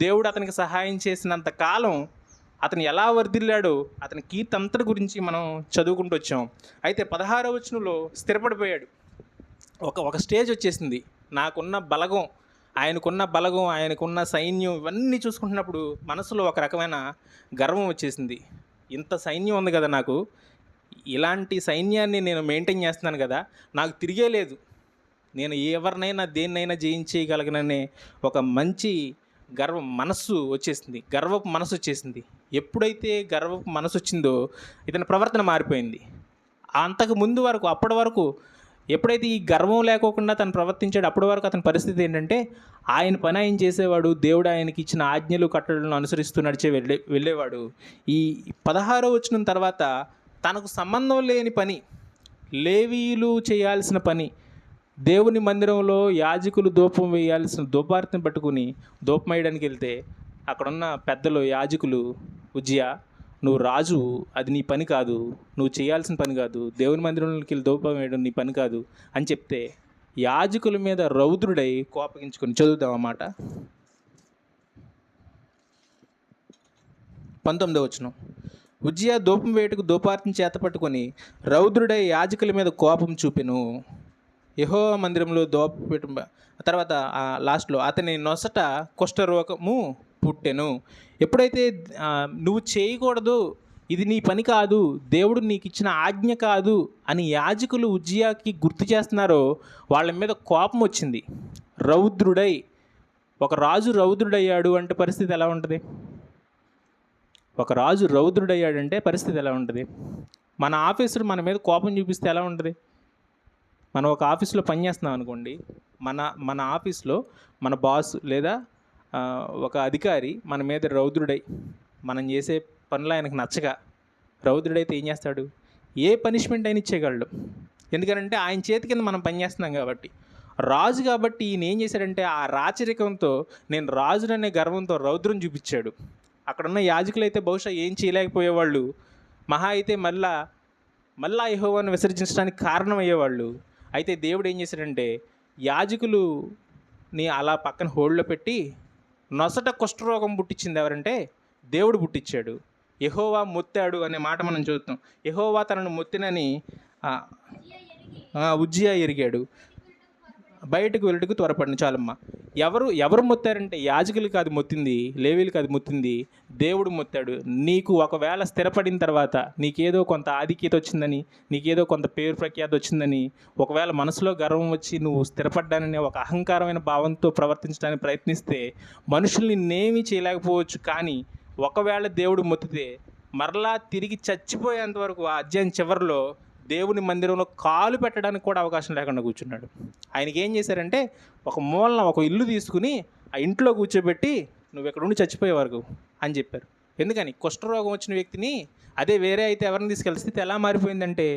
దేవుడు అతనికి సహాయం చేసినంత కాలం అతను ఎలా వర్ధిల్లాడో అతని కీర్తి అంతటి గురించి మనం చదువుకుంటూ వచ్చాం. అయితే 16వ వచనంలో స్థిరపడిపోయాడు. ఒక స్టేజ్ వచ్చేసింది. నాకున్న బలగం, ఆయనకున్న సైన్యం, ఇవన్నీ చూసుకుంటున్నప్పుడు మనసులో ఒక రకమైన గర్వం వచ్చేసింది. ఇంత సైన్యం ఉంది కదా నాకు, ఇలాంటి సైన్యాన్ని నేను మెయింటైన్ చేస్తున్నాను కదా, నాకు తిరిగే లేదు, నేను ఎవరినైనా దేన్నైనా జయించేయగలగననే ఒక మంచి గర్వపు మనసు వచ్చేసింది. ఎప్పుడైతే గర్వపు మనసు వచ్చిందో ఇతని ప్రవర్తన మారిపోయింది. అంతకు ముందు వరకు, అప్పటి వరకు ఎప్పుడైతే ఈ గర్వం లేకోకుండా తను ప్రవర్తించాడు, అప్పటి వరకు అతని పరిస్థితి ఏంటంటే, ఆయన పని ఆయన చేసేవాడు, దేవుడు ఆయనకి ఇచ్చిన ఆజ్ఞలు కట్టడలను అనుసరిస్తూ నడిచే వెళ్ళేవాడు. ఈ 16వ వచనం తర్వాత తనకు సంబంధం లేని పని, లేవీయులు చేయాల్సిన పని, దేవుని మందిరంలో యాజకులు ధూపం వేయాల్సిన ధూపార్తిని పట్టుకుని ధూపం వేయడానికి వెళ్తే, అక్కడున్న పెద్దలు యాజకులు, ఉజ్జియా నువ్వు రాజు, అది నీ పని కాదు, నువ్వు చేయాల్సిన పని కాదు, దేవుని మందిరంలోకి వెళ్ళి ధూపం వేయడం నీ పని కాదు అని చెప్తే, యాజకుల మీద రౌద్రుడై కోపగించుకొని, చదువుదాం అన్నమాట. 19వ వచనం, ఉజ్జియా ధూపం వేటుకు ధూపార్తిని చేత పట్టుకొని రౌద్రుడై యాజకుల మీద కోపం చూపెను. యెహోవా మందిరంలో ధూపపీఠం తర్వాత లాస్ట్లో అతని నొసట కుష్ఠరోగము పుట్టెను. ఎప్పుడైతే నువ్వు చేయకూడదు, ఇది నీ పని కాదు, దేవుడు నీకు ఇచ్చిన ఆజ్ఞ కాదు అని యాజకులు ఉజ్జియాకి గుర్తు చేస్తున్నారో, వాళ్ళ మీద కోపం వచ్చింది. రౌద్రుడై, ఒక రాజు రౌద్రుడయ్యాడు అంటే పరిస్థితి ఎలా ఉంటుంది? ఒక రాజు రౌద్రుడయ్యాడంటే పరిస్థితి ఎలా ఉంటుంది? మన ఆఫీసర్ మన మీద కోపం చూపిస్తే ఎలా ఉంటుంది? మనం ఒక ఆఫీస్లో పనిచేస్తున్నాం అనుకోండి, మన ఆఫీస్లో మన బాస్ లేదా ఒక అధికారి మన మీద రౌద్రుడై, మనం చేసే పనులు ఆయనకు నచ్చగా రౌద్రుడైతే ఏం చేస్తాడు? ఏ పనిష్మెంట్ అయినా ఇచ్చేయగలడు. ఎందుకంటే ఆయన చేతి కింద మనం పనిచేస్తున్నాం కాబట్టి. రాజు కాబట్టి ఈయన ఏం చేశాడంటే, ఆ రాచరికంతో, నేను రాజుననే గర్వంతో రౌద్రం చూపించాడు. అక్కడున్న యాజకులు అయితే బహుశా ఏం చేయలేకపోయేవాళ్ళు, మహా అయితే మళ్ళా యెహోవాను విసర్జించడానికి కారణమయ్యేవాళ్ళు. అయితే దేవుడు ఏం చేశాడంటే, యాజకులుని అలా పక్కన హోల్డ్లో పెట్టి నొసట కుష్ఠరోగం పుట్టించింది ఎవరంటే దేవుడు పుట్టించాడు. యెహోవా మొత్తాడు అనే మాట మనం చూస్తాం. యెహోవా తనను మొత్తినని ఉజ్జియా ఎరిగాడు. బయటకు వెళ్ళటకు త్వరపడిన. చాలమ్మ. ఎవరు మొత్తారంటే యాజకులు కాదు మొత్తింది, లేవీలు కాదు మొత్తింది, దేవుడు మొత్తాడు. నీకు ఒకవేళ స్థిరపడిన తర్వాత నీకేదో కొంత ఆధిక్యత వచ్చిందని, నీకేదో కొంత పేరు ప్రఖ్యాతి వచ్చిందని, ఒకవేళ మనసులో గర్వం వచ్చి నువ్వు స్థిరపడ్డానని ఒక అహంకారమైన భావంతో ప్రవర్తించడానికి ప్రయత్నిస్తే మనుషుల్ని నేమీ చేయలేకపోవచ్చు. కానీ ఒకవేళ దేవుడు మొత్తితే మరలా తిరిగి చచ్చిపోయేంత వరకు ఆ అధ్యాయం చివరిలో దేవుని మందిరంలో కాలు పెట్టడానికి కూడా అవకాశం లేకుండా కూర్చున్నాడు. ఆయనకి ఏం చేశారంటే, ఒక మూలన ఒక ఇల్లు తీసుకుని ఆ ఇంట్లో కూర్చోబెట్టి నువ్వు ఇక్కడ ఉండి చచ్చిపోయే వరకు అని చెప్పారు. ఎందుకని? కుష్ఠరోగం వచ్చిన వ్యక్తిని, అదే వేరే అయితే ఎవరిని తీసుకెళ్ళి స్థితి ఎలా మారిపోయిందంటే,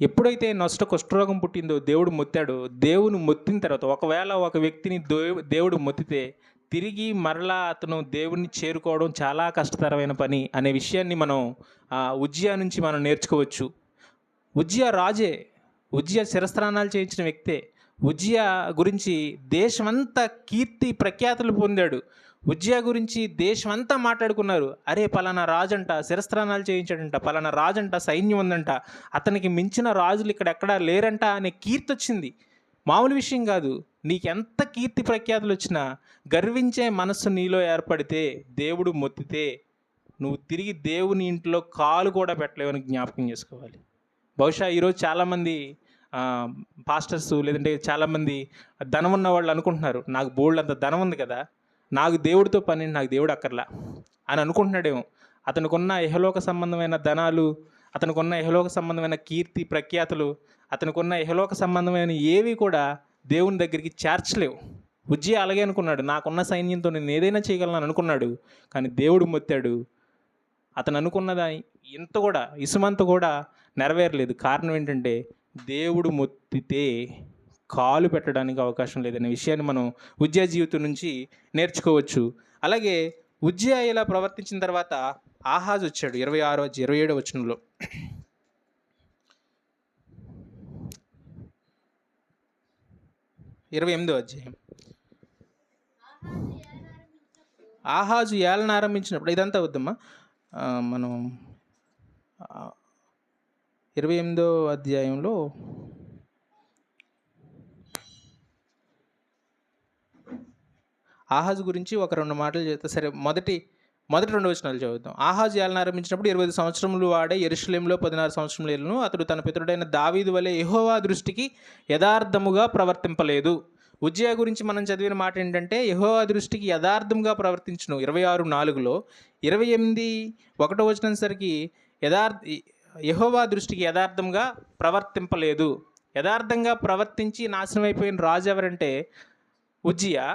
ఎప్పుడైతే నొసట కుష్ఠరోగం పుట్టిందో దేవుడు మొత్తాడో, దేవుని మొత్తిన తర్వాత ఒకవేళ ఒక వ్యక్తిని దేవుడు మొత్తితే తిరిగి మరలా అతను దేవుణ్ణి చేరుకోవడం చాలా కష్టతరమైన పని అనే విషయాన్ని మనం ఉజ్జియా నుంచి మనం నేర్చుకోవచ్చు. ఉజ్జియా రాజే, ఉజ్జియా శిరస్త్రాణాలు చేయించిన వ్యక్తే. ఉజ్జియా గురించి దేశమంతా కీర్తి ప్రఖ్యాతులు పొందాడు. ఉజ్జియా గురించి దేశమంతా మాట్లాడుకున్నారు. అరే పలానా రాజంట శిరస్త్రాణాలు చేయించాడంట, పలానా రాజంట సైన్యం ఉందంట, అతనికి మించిన రాజులు ఇక్కడ ఎక్కడా లేరంట అనే కీర్తి వచ్చింది. మామూలు విషయం కాదు. నీకెంత కీర్తి ప్రఖ్యాతులు వచ్చినా గర్వించే మనస్సు నీలో ఏర్పడితే, దేవుడు మొత్తితే, నువ్వు తిరిగి దేవుని ఇంట్లో కాలు కూడా పెట్టలేవని జ్ఞాపకం చేసుకోవాలి. బహుశా ఈరోజు చాలామంది పాస్టర్స్ లేదంటే చాలామంది ధనం ఉన్న వాళ్ళు అనుకుంటున్నారు, నాకు బోల్డ్ అంత ధనం ఉంది కదా, నాకు దేవుడితో పని, నాకు దేవుడు అక్కర్లా అని అనుకుంటున్నాడేమో. అతనికున్న ఇహలోక సంబంధమైన ధనాలు, అతనికున్న ఇహలోక సంబంధమైన కీర్తి ప్రఖ్యాతులు, అతనికున్న ఇహలోక సంబంధమైన ఏవి కూడా దేవుని దగ్గరికి చేర్చలేవు. ఉజ్జియా అలాగే అనుకున్నాడు, నాకున్న సైన్యంతో నేను ఏదైనా చేయగలను అనుకున్నాడు. కానీ దేవుడు మొత్తాడు. అతను అనుకున్నదా ఇంత కూడా ఇసుమంత కూడా నెరవేరలేదు. కారణం ఏంటంటే దేవుడు మొత్తితే కాలు పెట్టడానికి అవకాశం లేదనే విషయాన్ని మనం ఉజ్జియా జీవితం నుంచి నేర్చుకోవచ్చు. అలాగే ఉజ్జియా ఇలా ప్రవర్తించిన తర్వాత ఆహాజు వచ్చాడు. 27వ వచనంలో 28వ అధ్యాయం. ఆహాజు ఏలన ఆరంభించినప్పుడు, ఇదంతా వద్దమ్మా, మనం 28వ అధ్యాయంలో ఆహాజు గురించి ఒక 2 మాటలు చెప్తా. సరే, మొదటి 2 వచనాలు చదువుతాం. ఆహాజు ఏలన ఆరంభించినప్పుడు 20 సంవత్సరములు వాడే యెరూషలేములో 16 సంవత్సరములు ఏలును. అతడు తన పితరుడైన దావీదు వలె యెహోవా దృష్టికి యథార్థముగా ప్రవర్తింపలేదు. ఉజ్జియా గురించి మనం చదివిన మాట ఏంటంటే యెహోవా దృష్టికి యథార్థంగా ప్రవర్తించును 26:4లో. 28:1 వచనంసరికి యెహోవా దృష్టికి యథార్థంగా ప్రవర్తింపలేదు. యథార్థంగా ప్రవర్తించి నాశనం అయిపోయిన రాజు ఎవరంటే ఉజ్జియా.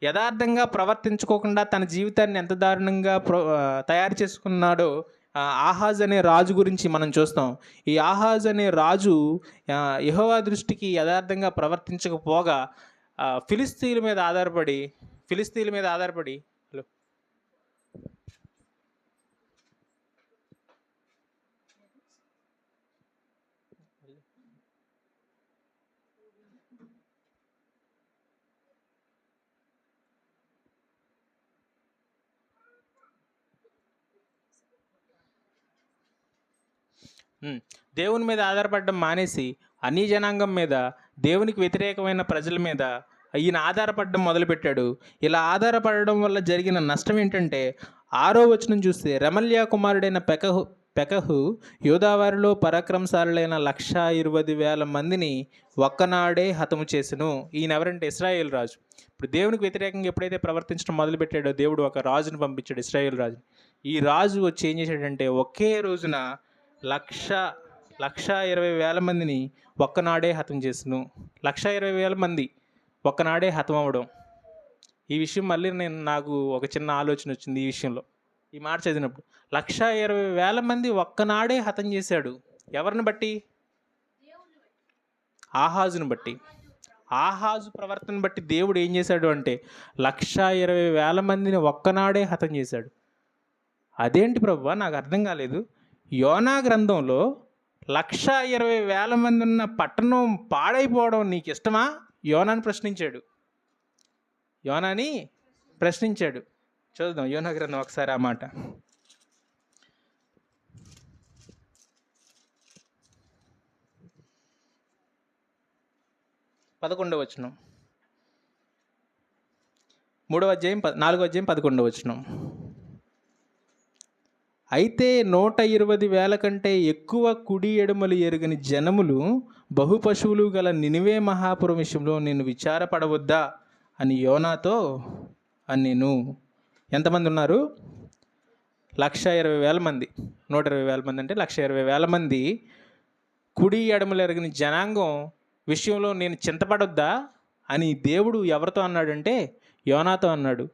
యథార్థంగా ప్రవర్తించుకోకుండా తన జీవితాన్ని ఎంత దారుణంగా తయారు చేసుకున్నాడో ఆహాజ్ అనే రాజు గురించి మనం చూస్తాం. ఈ ఆహాజ్ అనే రాజు యెహోవా దృష్టికి యథార్థంగా ప్రవర్తించకపోగా ఫిలిస్తీన్ల మీద ఆధారపడి హలో దేవుని మీద ఆధారపడడం మానేసి అన్ని జనాంగం మీద, దేవునికి వ్యతిరేకమైన ప్రజల మీద ఈయన ఆధారపడడం మొదలుపెట్టాడు. ఇలా ఆధారపడడం వల్ల జరిగిన నష్టం ఏంటంటే 6వ వచనం చూస్తే రెమల్యా కుమారుడైన పెకహు యోధావారిలో పరాక్రమశాలులైన 120,000 మందిని ఒక్కనాడే హతము చేసెను. ఈయన ఎవరంటే ఇశ్రాయేల్ రాజు. ఇప్పుడు దేవునికి వ్యతిరేకంగా ఎప్పుడైతే ప్రవర్తించడం మొదలుపెట్టాడో దేవుడు ఒక రాజును పంపించాడు, ఇశ్రాయేల్ రాజు. ఈ రాజు వచ్చి ఏం చేశాడంటే ఒకే రోజున 120,000 మందిని ఒక్కనాడే హతం చేసెను. 120,000 మంది ఒక్కనాడే హతం అవ్వడం. ఈ విషయం మళ్ళీ నాకు ఒక చిన్న ఆలోచన వచ్చింది ఈ విషయంలో. ఈ మాట చదివినప్పుడు 120,000 మంది ఒక్కనాడే హతం చేశాడు. ఎవరిని బట్టి? ఆహాజును బట్టి. ఆహాజు ప్రవర్తన బట్టి దేవుడు ఏం చేశాడు అంటే 120,000 మందిని ఒక్కనాడే హతం చేశాడు. అదేంటి ప్రభువా, నాకు అర్థం కాలేదు. యోనా గ్రంథంలో 120,000 మంది ఉన్న పట్టణం పాడైపోవడం నీకు ఇష్టమా? యోనాని ప్రశ్నించాడు. చూద్దాం యోనా గ్రంథం ఒకసారి ఆ మాట. 11వ వచనం, 4వ అధ్యాయం 11వ వచనం. అయితే 120,000 కంటే ఎక్కువ కుడి ఎడమలు ఎరుగని జనములు బహుపశువులు గల నినివే మహాపురం విషయంలో నేను విచారపడవద్దా అని యోనాతో అన్నెను. ఎంతమంది ఉన్నారు? 120,000 మంది. 120,000 మంది అంటే 120,000 మంది కుడి ఎడమలు ఎరగని జనాంగం విషయంలో నేను చింతపడొద్దా అని దేవుడు ఎవరితో అన్నాడంటే యోనాతో అన్నాడు.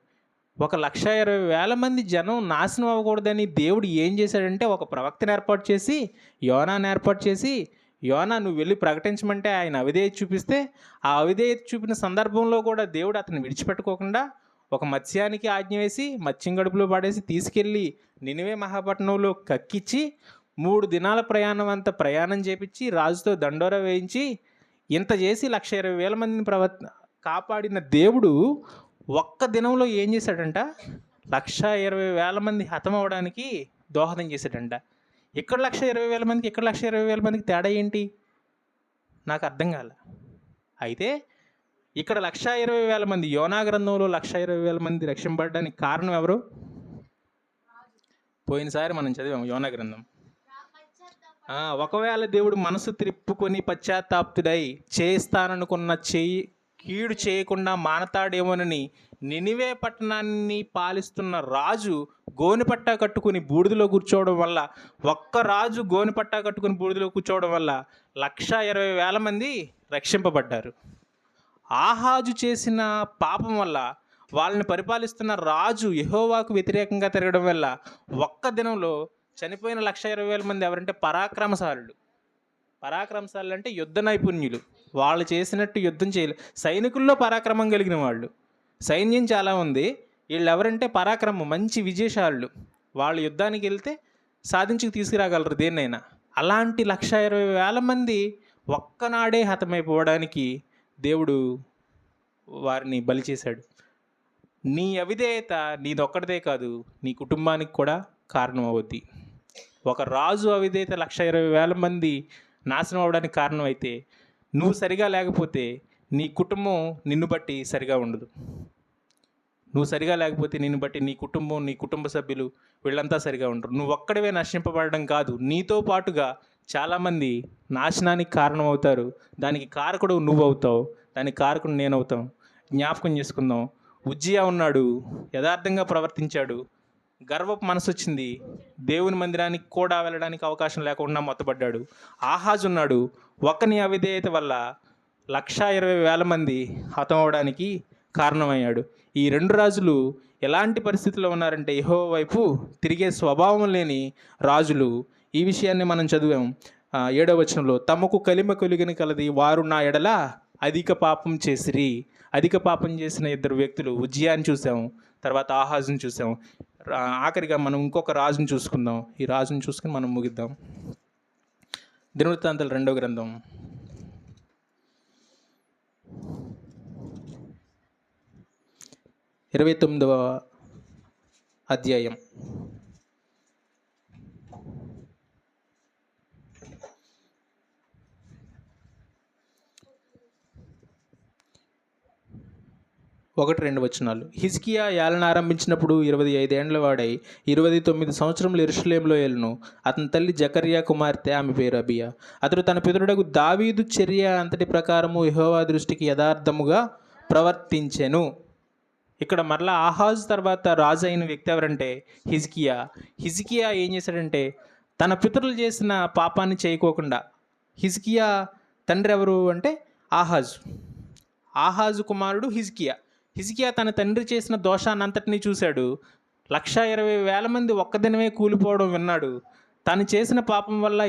120,000 మంది జనం నాశనం అవ్వకూడదని దేవుడు ఏం చేశాడంటే ఒక ప్రవక్తను ఏర్పాటు చేసి, యోనాను ఏర్పాటు చేసి, యోనా నువ్వు వెళ్ళి ప్రకటించమంటే ఆయన అవిధేయత చూపిస్తే, ఆ అవిధేయత చూపిన సందర్భంలో కూడా దేవుడు అతను విడిచిపెట్టుకోకుండా ఒక మత్స్యానికి ఆజ్ఞ వేసి మత్స్యం గడుపులో పడేసి తీసుకెళ్ళి నినివే మహాపట్నంలో కక్కిచ్చి 3 దినాల ప్రయాణం చేపించి రాజుతో దండోరా వేయించి ఇంత చేసి 120,000 మందిని కాపాడిన దేవుడు ఒక్క దినంలో ఏం చేశాడంట? 120,000 మంది హతం అవ్వడానికి దోహదం చేశాడంట. ఇక్కడ 120,000 మందికి, ఇక్కడ 120,000 మందికి తేడా ఏంటి? నాకు అర్థం కాలే. అయితే ఇక్కడ 120,000 మంది, యోనా గ్రంథంలో 120,000 మంది రక్షింపబడడానికి కారణం ఎవరు? పోయినసారి మనం చదివాం యోనా గ్రంథం. ఒకవేళ దేవుడు మనసు త్రిప్పుకొని పశ్చాత్తాప్తుడై చేస్తాననుకున్న కీడు చేయకుండా మానతాడేమోనని నినివే పట్టణాన్ని పాలిస్తున్న రాజు గోనెపట్టా కట్టుకుని బూడిదలో కూర్చోవడం వల్ల, ఒక్క రాజు గోనెపట్టా కట్టుకుని బూడిదలో కూర్చోవడం వల్ల 1,20,000 మంది రక్షింపబడ్డారు. ఆహాజు చేసిన పాపం వల్ల, వాళ్ళని పరిపాలిస్తున్న రాజు యెహోవాకు వ్యతిరేకంగా తిరగడం వల్ల ఒక్క దినంలో చనిపోయిన 1,20,000 మంది ఎవరంటే పరాక్రమశాలులు. పరాక్రమశాలు అంటే యుద్ధ నైపుణ్యులు. వాళ్ళు చేసినట్టు యుద్ధం చేయలేదు. సైనికుల్లో పరాక్రమం కలిగిన వాళ్ళు, సైన్యం చాలా ఉంది. వీళ్ళు ఎవరంటే పరాక్రమం, మంచి విజయశాలులు. వాళ్ళు యుద్ధానికి వెళ్తే సాధించి తీసుకురాగలరు దేన్నైనా. అలాంటి 1,20,000 మంది ఒక్కనాడే హతమైపోవడానికి దేవుడు వారిని బలి చేశాడు. నీ అవిధేయత నీదొక్కడిదే కాదు, నీ కుటుంబానికి కూడా కారణం అవుద్ది. ఒక రాజు అవిధేయత 1,20,000 మంది నాశనం అవడానికి కారణం అయితే, నువ్వు సరిగా లేకపోతే నీ కుటుంబం నిన్ను బట్టి సరిగా ఉండదు. నువ్వు సరిగా లేకపోతే నిన్ను బట్టి నీ కుటుంబం, నీ కుటుంబ సభ్యులు వీళ్ళంతా సరిగా ఉండరు. నువ్వు ఒక్కడివే నశింపబడడం కాదు, నీతో పాటుగా చాలామంది నాశనానికి కారణం అవుతారు. దానికి కారకుడు నువ్వు అవుతావు, దానికి కారకుడు నేను అవుతాం. జ్ఞాపకం చేసుకుందాం. ఉజ్జియా ఉన్నాడు, యథార్థంగా ప్రవర్తించాడు, గర్వపు మనసు వచ్చింది, దేవుని మందిరానికి కూడా వెళ్ళడానికి అవకాశం లేకుండా మొత్తపడ్డాడు. ఆహాజు ఉన్నాడు, ఒక్కని అవిధేయత వల్ల 1,20,000 మంది హతం అవడానికి కారణమయ్యాడు. ఈ రెండు రాజులు ఎలాంటి పరిస్థితుల్లో ఉన్నారంటే, యెహోవా వైపు తిరిగే స్వభావం లేని రాజులు. ఈ విషయాన్ని మనం చదివాం 7వ వచనంలో. తమకు కలిమ కొలిగిన కలది, వారు నా ఎడల అధిక పాపం చేసిరి. అధిక పాపం చేసిన ఇద్దరు వ్యక్తులు, ఉజ్జియాని చూసాం, తర్వాత ఆహాజుని చూసాం. ఆఖరిగా మనం ఇంకొక రాజుని చూసుకుందాం. ఈ రాజుని చూసుకుని మనం ముగిద్దాం. దినవృత్తాంతాలు 2వ గ్రంథం 29వ అధ్యాయం. ఒకటి 2 వచనాలు. హిజ్కియా ఏలన ఆరంభించినప్పుడు 25 ఏండ్ల వాడై 29 సంవత్సరములు యెరూషలేములో ఏలెను. అతని తల్లి జకర్యా కుమార్తె, ఆమె పేరు అబియా. అతడు తన పితరుడగు దావీదు చర్య అంతటి ప్రకారము యెహోవా దృష్టికి యథార్థముగా ప్రవర్తించెను. ఇక్కడ మరలా ఆహాజు తర్వాత రాజు అయిన వ్యక్తి ఎవరంటే హిజ్కియా. హిజ్కియా ఏం చేశాడంటే, తన పితరులు చేసిన పాపాన్ని చేయకోకుండా, హిజ్కియా తండ్రి ఎవరు అంటే ఆహాజు. ఆహాజు కుమారుడు హిజ్కియా. హిజ్కియా తన తండ్రి చేసిన దోషాన్ని అంతటినీ చూశాడు. 1,20,000 మంది ఒక్కదినమే కూలిపోవడం విన్నాడు. తను చేసిన పాపం వల్ల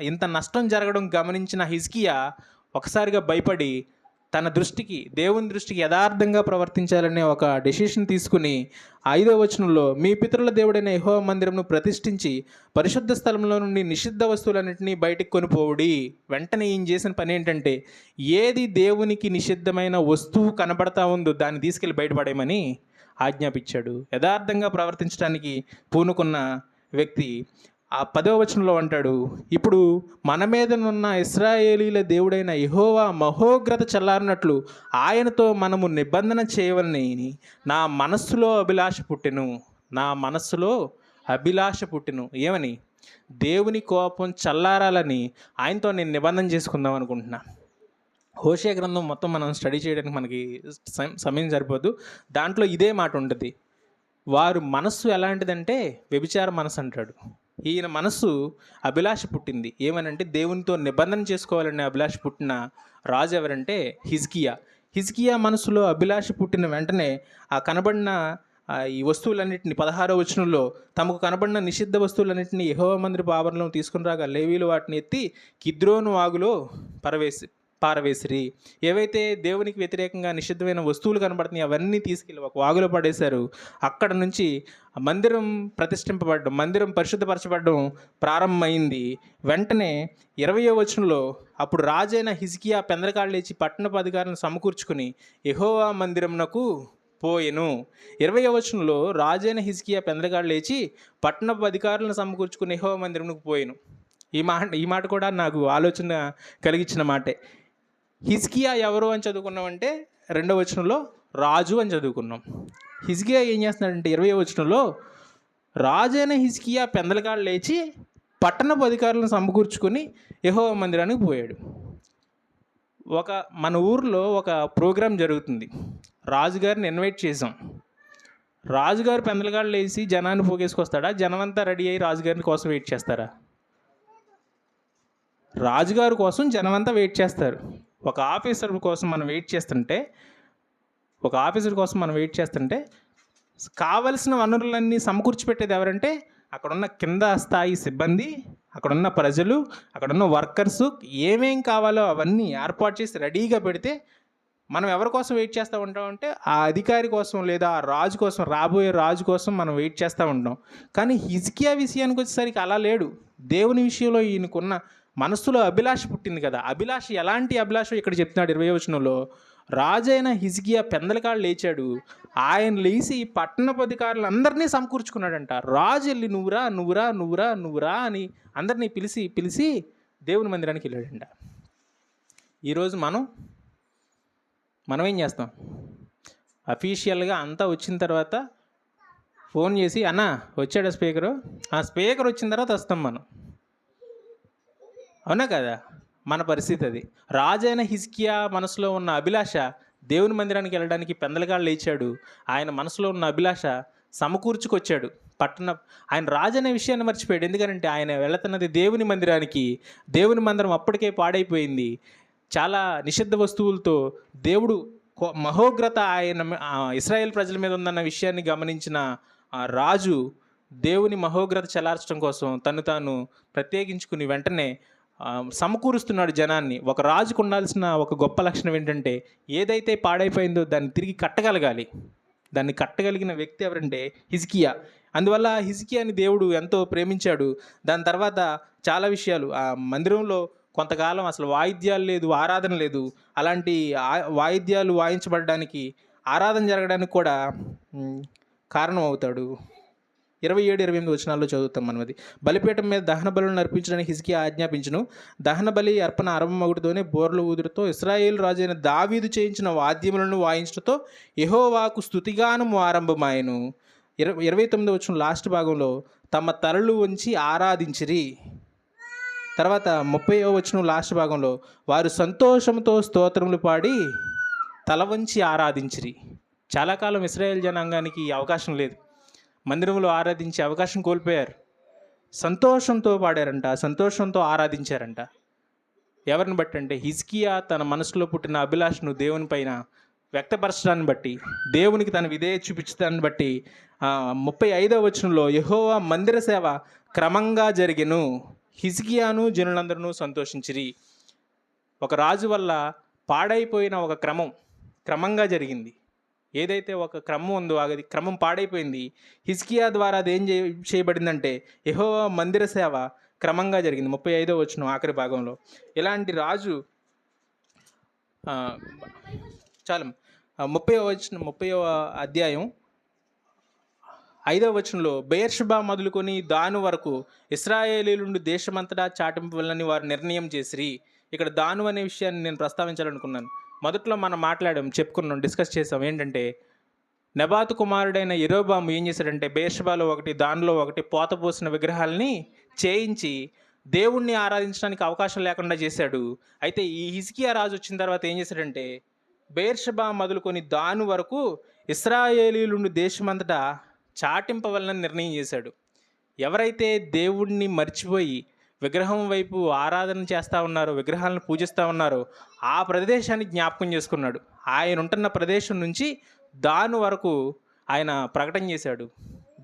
ఇంత నష్టం జరగడం గమనించిన హిజ్కియా ఒకసారిగా భయపడి, తన దృష్టికి, దేవుని దృష్టికి యథార్థంగా ప్రవర్తించాలనే ఒక డెసిషన్ తీసుకుని 5వ వచనంలో, మీ పితరుల దేవుడైన యెహోవా మందిరంను ప్రతిష్ఠించి పరిశుద్ధ స్థలంలో నుండి నిషిద్ధ వస్తువులన్నింటినీ బయటికి కొనిపోవుడి. వెంటనే ఈయన చేసిన పని ఏంటంటే, ఏది దేవునికి నిషిద్ధమైన వస్తువు కనబడతా ఉందో దాన్ని తీసుకెళ్ళి బయటపడేయమని ఆజ్ఞాపించాడు. యథార్థంగా ప్రవర్తించడానికి పూనుకున్న వ్యక్తి 10వ వచనంలో అంటాడు, ఇప్పుడు మన మీదనున్న ఇశ్రాయేలీల దేవుడైన యెహోవా మహోగ్రత చల్లారినట్లు ఆయనతో మనము నిబంధన చేయవలనని నా మనస్సులో అభిలాష పుట్టెను. నా మనస్సులో అభిలాష పుట్టెను. ఏమని? దేవుని కోపం చల్లారాలని ఆయనతో నేను నిబంధన చేసుకుందాం అనుకుంటున్నా. హోషేయ గ్రంథం మొత్తం మనం స్టడీ చేయడానికి మనకి సమయం సరిపోదు. దాంట్లో ఇదే మాట ఉంటుంది. వారు మనస్సు ఎలాంటిదంటే వ్యభిచార మనసు అంటాడు. ఈయన మనస్సు అభిలాష పుట్టింది. ఏమనంటే దేవునితో నిబంధన చేసుకోవాలనే అభిలాష పుట్టిన రాజు ఎవరంటే హిజ్కియా. హిజ్కియా మనసులో అభిలాష పుట్టిన వెంటనే ఆ కనబడిన ఈ వస్తువులన్నింటినీ 16వ వచనంలో, తమకు కనబడిన నిషిద్ధ వస్తువులన్నింటినీ యెహోవా మందిరపు ఆవరణలో తీసుకుని రాగా లేవీలు వాటిని ఎత్తి కిద్రోను వాగులో పారవేసిరి. ఏవైతే దేవునికి వ్యతిరేకంగా నిషిద్ధమైన వస్తువులు కనబడుతున్నాయి అవన్నీ తీసుకెళ్ళి ఒక వాగులో పడేశారు. అక్కడ నుంచి మందిరం ప్రతిష్ఠింపబడడం, మందిరం పరిశుద్ధపరచబడడం ప్రారంభమైంది. వెంటనే 20వ వచనంలో, అప్పుడు రాజైన హిజ్కియా పెందరకాళ్ళు లేచి పట్టణపు అధికారులను సమకూర్చుకుని యెహోవా మందిరమునకు పోయెను. 20వ వచనంలో రాజైన హిజ్కియా పెందరకాళ్ళు లేచి పట్టణపు అధికారులను సమకూర్చుకుని యెహోవా మందిరమునకు పోయెను. ఈ మాట కూడా నాకు ఆలోచన కలిగించిన మాటే. హిజ్కియా ఎవరు అని చదువుకున్నామంటే 2వ వచనంలో రాజు అని చదువుకున్నాం. హిజ్కియా ఏం చేస్తున్నాడంటే 20వ వచనంలో, రాజైన హిజ్కియా పెందలకాళ్ళు లేచి పట్టణపు అధికారులను సమకూర్చుకొని యెహోవా మందిరానికి పోయాడు. మన ఊర్లో ఒక ప్రోగ్రాం జరుగుతుంది. రాజుగారిని ఇన్వైట్ చేసాం. రాజుగారు పెందలగాళ్ళు వేసి జనాన్ని పోగేసుకొస్తాడా? జనం అంతా రెడీ అయ్యి రాజుగారిని కోసం వెయిట్ చేస్తారా? రాజుగారి కోసం జనం అంతా వెయిట్ చేస్తారు. ఒక ఆఫీసర్ కోసం మనం వెయిట్ చేస్తుంటే కావలసిన వనరులన్నీ సమకూర్చిపెట్టేది ఎవరంటే అక్కడున్న కింద స్థాయి సిబ్బంది, అక్కడున్న ప్రజలు, అక్కడున్న వర్కర్సు. ఏమేం కావాలో అవన్నీ ఏర్పాటు చేసి రెడీగా పెడితే మనం ఎవరి కోసం వెయిట్ చేస్తూ ఉంటామంటే ఆ అధికారి కోసం లేదా ఆ రాజు కోసం, రాబోయే రాజు కోసం మనం వెయిట్ చేస్తూ ఉంటాం. కానీ హిజ్కియా విషయానికి వచ్చేసరికి అలా లేడు. దేవుని విషయంలో ఈయనకున్న మనస్సులో అభిలాష పుట్టింది కదా. అభిలాష ఎలాంటి అభిలాష ఇక్కడ చెప్తున్నాడు 20వ వచనంలో. రాజైన హిజ్కియా పెందలకాళ్ళు లేచాడు. ఆయన లేచి పట్టణపు అధికారులందరినీ సమకూర్చుకున్నాడంట. రాజు వెళ్ళి నువ్వురా అని అందరినీ పిలిచి దేవుని మందిరానికి వెళ్ళాడంట. ఈరోజు మనం ఏం చేస్తాం? అఫీషియల్గా అంతా వచ్చిన తర్వాత ఫోన్ చేసి, అన్న వచ్చాడా స్పీకరు? ఆ స్పీకర్ వచ్చిన తర్వాత వస్తాం మనం. అవునా కదా? మన పరిస్థితి అది. రాజైన హిజ్కియా మనసులో ఉన్న అభిలాష దేవుని మందిరానికి వెళ్ళడానికి పెందలగాళ్ళు లేచాడు. ఆయన మనసులో ఉన్న అభిలాష సమకూర్చుకొచ్చాడు. ఆయన రాజు అనే విషయాన్ని మర్చిపోయాడు. ఎందుకంటే ఆయన వెళుతున్నది దేవుని మందిరానికి. దేవుని మందిరం అప్పటికే పాడైపోయింది. చాలా నిషిద్ధ వస్తువులతో దేవుడు మహోగ్రత ఆయన ఇశ్రాయేల్ ప్రజల మీద ఉందన్న విషయాన్ని గమనించిన రాజు దేవుని మహోగ్రత చలార్చడం కోసం తను తాను ప్రత్యేకించుకుని వెంటనే సమకూరుస్తున్నాడు జనాన్ని. ఒక రాజుకు ఉండాల్సిన ఒక గొప్ప లక్షణం ఏంటంటే ఏదైతే పాడైపోయిందో దాన్ని తిరిగి కట్టగలగాలి. దాన్ని కట్టగలిగిన వ్యక్తి ఎవరంటే హిజ్కియా. అందువల్ల హిజ్కియాని దేవుడు ఎంతో ప్రేమించాడు. దాని తర్వాత చాలా విషయాలు, ఆ మందిరంలో కొంతకాలం అసలు వాయిద్యాలు లేదు, ఆరాధన లేదు. అలాంటి వాయిద్యాలు వాయించబడడానికి, ఆరాధన జరగడానికి కూడా కారణం అవుతాడు. 27-28 వచనాల్లో చదువుతాం మనం అది. బలిపీఠం మీద దహన బలులను అర్పించడానికి హిజ్కియా ఆజ్ఞాపించును. దహన బలి అర్పణ ఆరంభమగుడుతోనే బోర్ల ఊదురుతో ఇశ్రాయేలు రాజైన దావీదు చేయించిన వాద్యములను వాయించడంతో యెహోవాకు స్తుతిగానము ఆరంభమాయెను. 29 వచనం లాస్ట్ భాగంలో తమ తలలు వంచి ఆరాధించిరి. తర్వాత 30వ వచనం లాస్ట్ భాగంలో వారు సంతోషంతో స్తోత్రములు పాడి తల వంచి ఆరాధించిరి. చాలా కాలం ఇశ్రాయేల్ జనాంగానికి అవకాశం లేదు, మందిరంలో ఆరాధించే అవకాశం కోల్పోయారు. సంతోషంతో పాడారంట, సంతోషంతో ఆరాధించారంట. ఎవరిని బట్టి అంటే హిజ్కియా తన మనసులో పుట్టిన అభిలాషను దేవుని పైన వ్యక్తపరచడాన్ని బట్టి, దేవునికి తన విధేయత చూపించడాన్ని బట్టి 35వ వచనంలో యెహోవా మందిర సేవ క్రమంగా జరిగెను, హిజ్కియాను జనులందరూ సంతోషించిరి. ఒక రాజు వల్ల పాడైపోయిన ఒక క్రమంగా జరిగింది. ఏదైతే ఒక క్రమం ఉందో అది క్రమం పాడైపోయింది. హిజ్కియా ద్వారా అది ఏం చేయబడిందంటే యెహోవా మందిర సేవ క్రమంగా జరిగింది. 35వ వచనం ఆఖరి భాగంలో. ఇలాంటి రాజు 30వ అధ్యాయం 5వ వచనంలో బెయేర్షెబా మొదలుకొని దాను వరకు ఇశ్రాయేలీయులు దేశమంతటా చాటింపవలనని వారు నిర్ణయం చేసిరి. ఇక్కడ దాను అనే విషయాన్ని నేను ప్రస్తావించాలనుకున్నాను. మొదట్లో మనం చెప్పుకున్నాం, డిస్కస్ చేసాం. ఏంటంటే నెబాతు కుమారుడైన యెరోబాము ఏం చేశాడంటే బెయేర్షెబాలో ఒకటి, దానిలో ఒకటి పోతపోసిన విగ్రహాలని చేయించి దేవుణ్ణి ఆరాధించడానికి అవకాశం లేకుండా చేశాడు. అయితే ఈ హిజ్కియా రాజు వచ్చిన తర్వాత ఏం చేశాడంటే బెయేర్షెబా మొదలుకొని దాను వరకు ఇశ్రాయేలీయులు దేశమంతటా చాటింపవలనని నిర్ణయం చేశాడు. ఎవరైతే దేవుణ్ణి మర్చిపోయి విగ్రహం వైపు ఆరాధన చేస్తూ ఉన్నారో, విగ్రహాలను పూజిస్తూ ఉన్నారో ఆ ప్రదేశాన్ని జ్ఞాపకం చేసుకున్నాడు. ఆయన ఉంటున్న ప్రదేశం నుంచి దాని వరకు ఆయన ప్రకటన చేశాడు,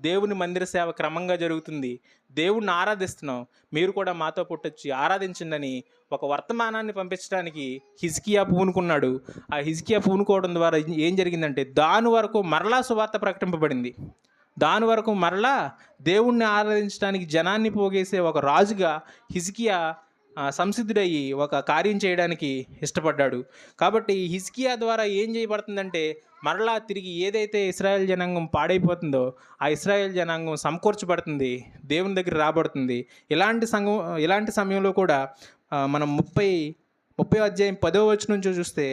దేవుని మందిర సేవ క్రమంగా జరుగుతుంది, దేవుణ్ణి ఆరాధిస్తున్నాం, మీరు కూడా మాతో పుట్టొచ్చి ఆరాధించండి ఒక వర్తమానాన్ని పంపించడానికి హిజ్కియా పూనుకున్నాడు. ఆ హిజ్కియా పూనుకోవడం ద్వారా ఏం జరిగిందంటే దాని వరకు మరలా సువార్త ప్రకటింపబడింది. దాని వరకు మరలా దేవుణ్ణి ఆరాధించడానికి జనాన్ని పోగేసే ఒక రాజుగా హిజ్కియా సంసిద్ధుడయ్యి ఒక కార్యం చేయడానికి ఇష్టపడ్డాడు. కాబట్టి హిజ్కియా ద్వారా ఏం చేయబడుతుందంటే మరలా తిరిగి ఏదైతే ఇశ్రాయేల్ జనాంగం పాడైపోతుందో ఆ ఇశ్రాయేల్ జనాంగం సమకూర్చబడుతుంది, దేవుని దగ్గర రాబడుతుంది. ఇలాంటి సమయంలో కూడా మనం 30వ అధ్యాయం 10వ వచనం నుంచి చూస్తే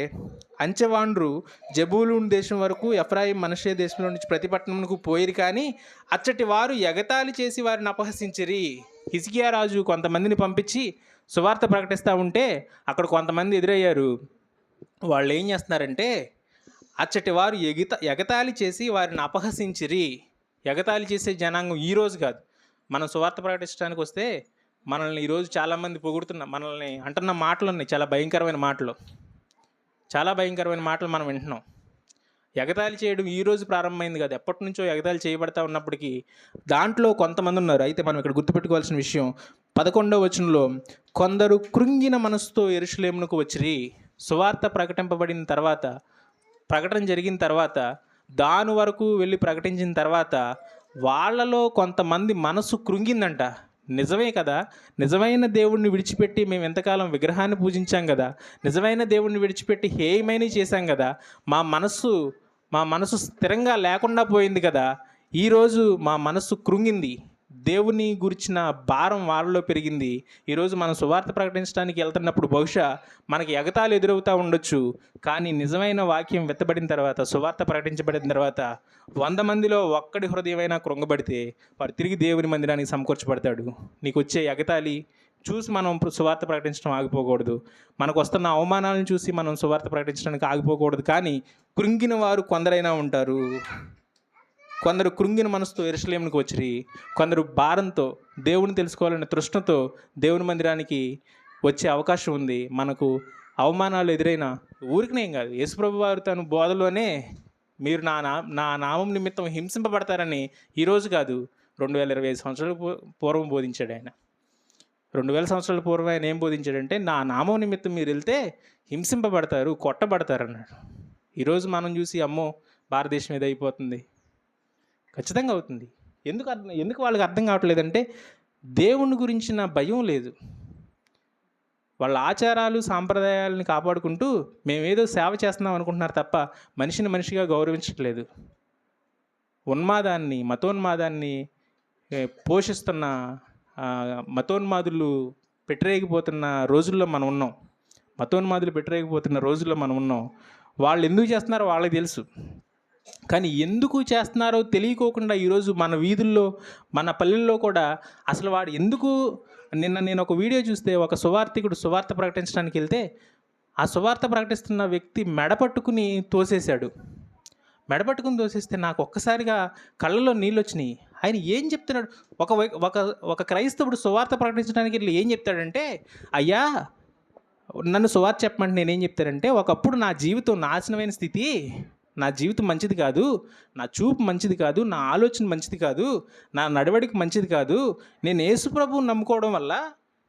అంచెవాండ్రు జబూలూన్ దేశం వరకు ఎఫ్రాయిం మనష్షే దేశంలో నుంచి ప్రతి పట్టణంకు పోయిరు, కానీ అచ్చటి వారు ఎగతాళి చేసి వారిని అపహసించిరి. హిజ్కియా రాజు కొంతమందిని పంపించి సువార్త ప్రకటిస్తూ ఉంటే అక్కడ కొంతమంది ఎదురయ్యారు. వాళ్ళు ఏం చేస్తున్నారంటే అచ్చటి వారు ఎగతాళి చేసి వారిని అపహసించిరి. ఎగతాళి చేసే జనాంగం ఈరోజు కాదు. మనం సువార్త ప్రకటించడానికి వస్తే మనల్ని ఈరోజు చాలామంది మనల్ని అంటున్న మాటలు ఉన్నాయి, చాలా భయంకరమైన మాటలు. చాలా భయంకరమైన మాటలు మనం వింటున్నాం. ఎగతాళి చేయడం ఈరోజు ప్రారంభమైంది కాదు, ఎప్పటి నుంచో ఎగతాళి చేయబడతా ఉన్నప్పటికీ దాంట్లో కొంతమంది ఉన్నారు. అయితే మనం ఇక్కడ గుర్తుపెట్టుకోవాల్సిన విషయం 11వ వచనంలో, కొందరు కృంగిన మనసుతో యెరూషలేమునకు వచ్చిరి. సువార్త ప్రకటన జరిగిన తర్వాత దాని వరకు వెళ్ళి ప్రకటించిన తర్వాత వాళ్ళలో కొంతమంది మనసు కృంగిందంట. నిజమే కదా, నిజమైన దేవుణ్ణి విడిచిపెట్టి మేము ఎంతకాలం విగ్రహాన్ని పూజించాం కదా, నిజమైన దేవుణ్ణి విడిచిపెట్టి హేయమైనవి చేశాం కదా, మా మనసు స్థిరంగా లేకుండా పోయింది కదా, ఈరోజు మా మనసు కృంగింది, దేవుని గురించిన భారం వాళ్ళలో పెరిగింది. ఈరోజు మనం సువార్త ప్రకటించడానికి వెళ్తున్నప్పుడు బహుశా మనకి ఎగతాళి ఎదురవుతూ ఉండొచ్చు, కానీ నిజమైన వాక్యం వెత్తబడిన తర్వాత, సువార్త ప్రకటించబడిన తర్వాత 100 మందిలో ఒక్కడి హృదయమైనా కృంగబడితే వాడు తిరిగి దేవుని మందిరానికి సమకూర్చబడతాడు. నీకు వచ్చే ఎగతాళి చూసి మనం సువార్త ప్రకటించడం ఆగిపోకూడదు. మనకు వస్తున్న అవమానాలను చూసి మనం సువార్త ప్రకటించడానికి ఆగిపోకూడదు. కానీ కృంగిన వారు కొందరైనా ఉంటారు. కొందరు కృంగిన మనసుతో యెరూషలేమునకు వచ్చిరి, కొందరు భారంతో, దేవుని తెలుసుకోవాలనే తృష్ణతో దేవుని మందిరానికి వచ్చే అవకాశం ఉంది. మనకు అవమానాలు ఎదురైనా ఊరికనేం కాదు, యేసుప్రభు వారు తన బోధలోనే మీరు నా నామం నిమిత్తం హింసింపబడతారని ఈరోజు కాదు, 2025 సంవత్సరాల పూర్వం బోధించాడు ఆయన. 2000 సంవత్సరాల పూర్వం ఆయన ఏం బోధించాడంటే, నా నామం నిమిత్తం మీరు వెళ్తే హింసింపబడతారు, కొట్టబడతారు అన్నాడు. ఈరోజు మనం చూసి అమ్మో భారతదేశం ఇది అయిపోతుంది, ఖచ్చితంగా అవుతుంది. ఎందుకు వాళ్ళకి అర్థం కావట్లేదంటే దేవుని గురించిన భయం లేదు. వాళ్ళ ఆచారాలు సాంప్రదాయాలని కాపాడుకుంటూ మేమేదో సేవ చేస్తున్నాం అనుకుంటున్నారు తప్ప మనిషిని మనిషిగా గౌరవించట్లేదు. మతోన్మాదాన్ని పోషిస్తున్న మతోన్మాదులు పెట్టరేగిపోతున్న రోజుల్లో మనం ఉన్నాం. వాళ్ళు ఎందుకు చేస్తున్నారో వాళ్ళకి తెలుసు. కానీ ఎందుకు చేస్తున్నారో తెలియకోకుండా ఈరోజు మన వీధుల్లో, మన పల్లెల్లో కూడా అసలు వాడు ఎందుకు, నేను ఒక వీడియో చూస్తే ఒక సువార్థికుడు సువార్త ప్రకటించడానికి వెళ్తే ఆ సువార్త ప్రకటిస్తున్న వ్యక్తి మెడపట్టుకుని తోసేశాడు. తోసేస్తే నాకు ఒక్కసారిగా కళ్ళలో నీళ్ళు వచ్చినాయి. ఆయన ఏం చెప్తున్నాడు? ఒక క్రైస్తవుడు సువార్త ప్రకటించడానికి వెళ్ళి ఏం చెప్తాడంటే, అయ్యా నన్ను సువార్త చెప్పమంటే నేనేం చెప్తానంటే, ఒకప్పుడు నా జీవితం నాశనమైన స్థితి, నా జీవితం మంచిది కాదు, నా చూపు మంచిది కాదు, నా ఆలోచన మంచిది కాదు, నా నడవడిక మంచిది కాదు, నేను యేసుప్రభువుని నమ్ముకోవడం వల్ల,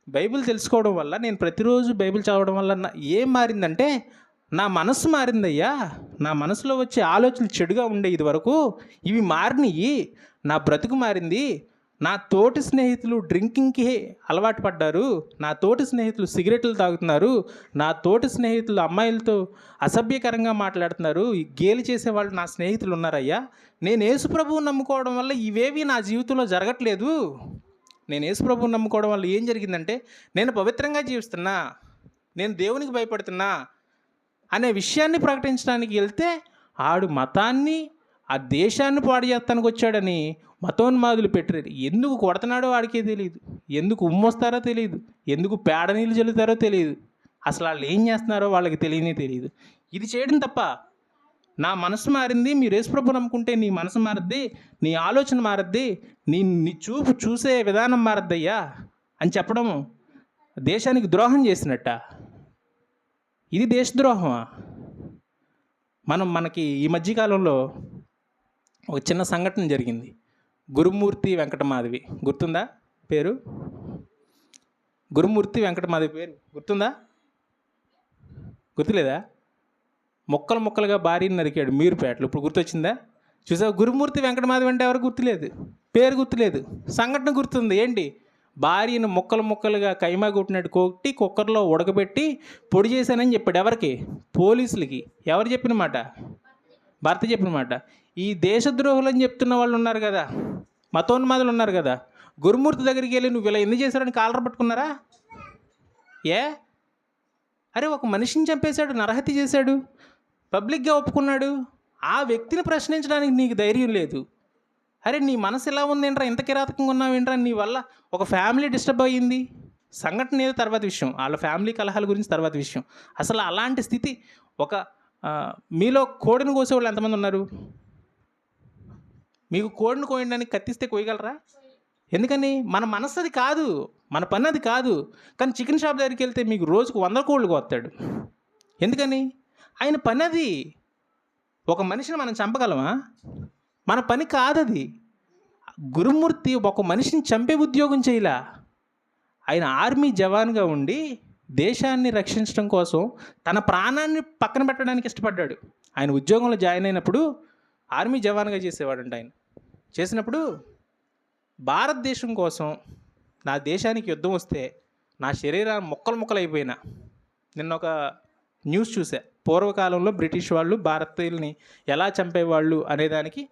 బైబిల్ తెలుసుకోవడం వల్ల, నేను ప్రతిరోజు బైబిల్ చదవడం వల్ల ఏం మారిందంటే నా మనసు మారిందయ్యా. నా మనసులో వచ్చే ఆలోచనలు చెడుగా ఉండే ఇది వరకు, ఇవి మారినాయి, నా బ్రతుకు మారింది. నా తోటి స్నేహితులు డ్రింకింగ్కి అలవాటు పడ్డారు, నా తోటి స్నేహితులు సిగరెట్లు తాగుతున్నారు, నా తోటి స్నేహితులు అమ్మాయిలతో అసభ్యకరంగా మాట్లాడుతున్నారు, గేలి చేసేవాళ్ళు నా స్నేహితులు ఉన్నారయ్యా. నేను యేసుప్రభువుని నమ్ముకోవడం వల్ల ఇవేవి నా జీవితంలో జరగట్లేదు. నేను యేసుప్రభువుని నమ్ముకోవడం వల్ల ఏం జరిగిందంటే నేను పవిత్రంగా జీవిస్తున్నా, నేను దేవునికి భయపడుతున్నా అనే విషయాన్ని ప్రకటించడానికి వెళ్తే ఆడు మతాన్ని, ఆ దేశాన్ని పాడు చేస్తానికి వచ్చాడని మతోన్మాదులు పెట్టారు. ఎందుకు కొడుతున్నాడో వాడికే తెలియదు, ఎందుకు ఉమ్మొస్తారో తెలియదు, ఎందుకు పేడ నీళ్ళు చల్లుతారో తెలియదు, అసలు వాళ్ళు ఏం చేస్తున్నారో వాళ్ళకి తెలియదు. ఇది చేయడం తప్ప నా మనసు మారింది, మీరు యేసుప్రభువుని నమ్ముకుంటే నీ మనసు మారద్ది, నీ ఆలోచన మారద్ది, నీ చూసే విధానం మారద్దయ్యా అని చెప్పడం దేశానికి ద్రోహం చేసినట్ట. ఇది దేశద్రోహమా? మనకి ఈ మధ్యకాలంలో ఒక చిన్న సంఘటన జరిగింది. గురుమూర్తి వెంకటమాధవి గుర్తుందా పేరు? గురుమూర్తి వెంకటమాధవి పేరు గుర్తుందా? గుర్తులేదా? ముక్కలుగా భార్యని నరికాడు మీరుపేటలో. ఇప్పుడు గుర్తొచ్చిందా? చూసావు, గురుమూర్తి వెంకటమాధవి అంటే ఎవరు గుర్తులేదు, పేరు గుర్తులేదు, సంఘటన గుర్తుంది. ఏంటి? భార్యను ముక్కలుగా కైమా కొట్టినట్టు కొట్టి కుక్కర్లో ఉడకబెట్టి పొడి చేశానని చెప్పాడు. ఎవరికి? పోలీసులకి. ఎవరు చెప్పిన మాట? భర్త చెప్పిన మాట. ఈ దేశద్రోహులు అని చెప్తున్న వాళ్ళు ఉన్నారు కదా, మతోన్మాదులు ఉన్నారు కదా, గురుమూర్తి దగ్గరికి వెళ్ళి నువ్వు ఇలా ఎందుకు చేశాడని కాలర్ పట్టుకున్నారా? అరే ఒక మనిషిని చంపేశాడు, నరహత్య చేశాడు, పబ్లిక్గా ఒప్పుకున్నాడు. ఆ వ్యక్తిని ప్రశ్నించడానికి నీకు ధైర్యం లేదు. అరే నీ మనసు ఎలా ఉందేంట్రా, ఇంత కిరాతకంగా ఉన్నావేంట్రా, నీ వల్ల ఒక ఫ్యామిలీ డిస్టర్బ్ అయ్యింది. సంఘటన ఏదో తర్వాత విషయం, వాళ్ళ ఫ్యామిలీ కలహాల గురించి తర్వాత విషయం. అసలు అలాంటి స్థితి, మీలో కోడిని కోసేవాళ్ళు ఎంతమంది ఉన్నారు? మీకు కోడిని కోయడానికి కత్తిస్తే కోయగలరా? ఎందుకని? మన మనసు అది కాదు, మన పని అది కాదు. కానీ చికెన్ షాప్ దగ్గరికి వెళ్తే మీకు రోజుకు 100 కోళ్ళు కోస్తాడు. ఎందుకని? ఆయన పని అది. ఒక మనిషిని మనం చంపగలమా? మన పని కాదది. గురుమూర్తి ఒక మనిషిని చంపే ఉద్యోగం చేయలా. ఆయన ఆర్మీ జవాన్గా ఉండి దేశాన్ని రక్షించడం కోసం తన ప్రాణాన్ని పక్కన పెట్టడానికి ఇష్టపడ్డాడు. ఆయన ఉద్యోగంలో జాయిన్ అయినప్పుడు ఆర్మీ జవాన్గా చేసేవాడంట. ఆయన చేసినప్పుడు భారతదేశం కోసం నా దేశానికి యుద్ధం వస్తే నా శరీరాన్ని ముక్కలు ముక్కలు అయిపోయినా. నిన్న ఒక న్యూస్ చూసా. పూర్వకాలంలో బ్రిటిష్ వాళ్ళు భారతీయుల్ని ఎలా చంపేవాళ్ళు అనేదానికి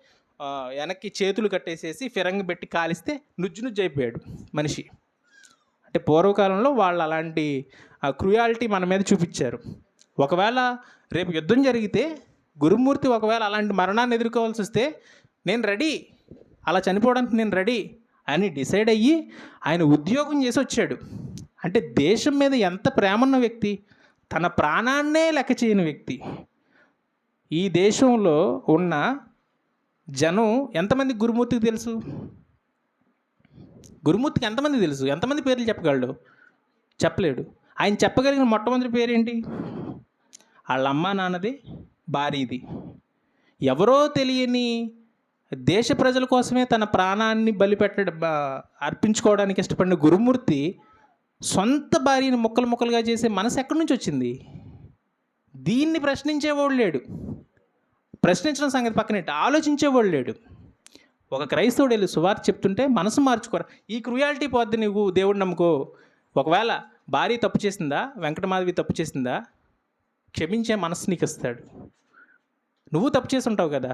వెనక్కి చేతులు కట్టేసేసి ఫిరంగి పెట్టి కాలిస్తే నుజ్జు నుజ్జు అయిపోయాడు మనిషి. అంటే పూర్వకాలంలో వాళ్ళు అలాంటి క్రుయాలిటీ మన మీద చూపించారు. ఒకవేళ రేపు యుద్ధం జరిగితే గురుమూర్తి ఒకవేళ అలాంటి మరణాన్ని ఎదుర్కోవాల్సి వస్తే నేను రెడీ, అలా చనిపోవడానికి నేను రెడీ అని డిసైడ్ అయ్యి ఆయన ఉద్యోగం చేసి వచ్చాడు. అంటే దేశం మీద ఎంత ప్రేమ ఉన్న వ్యక్తి, తన ప్రాణాన్నే లెక్క చేయని వ్యక్తి. ఈ దేశంలో ఉన్న జనం ఎంతమంది గురుమూర్తికి తెలుసు? గురుమూర్తికి ఎంతమంది తెలుసు? ఎంతమంది పేర్లు చెప్పగలడు? చెప్పలేడు. ఆయన చెప్పగలిగిన మొట్టమొదటి పేరేంటి? వాళ్ళ అమ్మ నాన్నది, భార్యది. ఎవరో తెలియని దేశ ప్రజల కోసమే తన ప్రాణాన్ని అర్పించుకోవడానికి ఇష్టపడిన గురుమూర్తి సొంత భార్యని ముక్కలు ముక్కలుగా చేసే మనసు ఎక్కడి నుంచి వచ్చింది? దీన్ని ప్రశ్నించేవాడు లేడు. ప్రశ్నించడం సంగతి పక్కనెట్టి ఆలోచించేవాడు లేడు. ఒక క్రైస్తవుడు వెళ్ళి సువార్త చెప్తుంటే మనసు మార్చుకోరా. ఈ క్రుయాలిటీ పోద్ది. నువ్వు దేవుడు నమ్ముకో. ఒకవేళ భార్య తప్పు చేసిందా, వెంకటమాధవి తప్పు చేసిందా, క్షమించే మనసు నీకు ఇస్తాడు. నువ్వు తప్పు చేసి ఉంటావు కదా,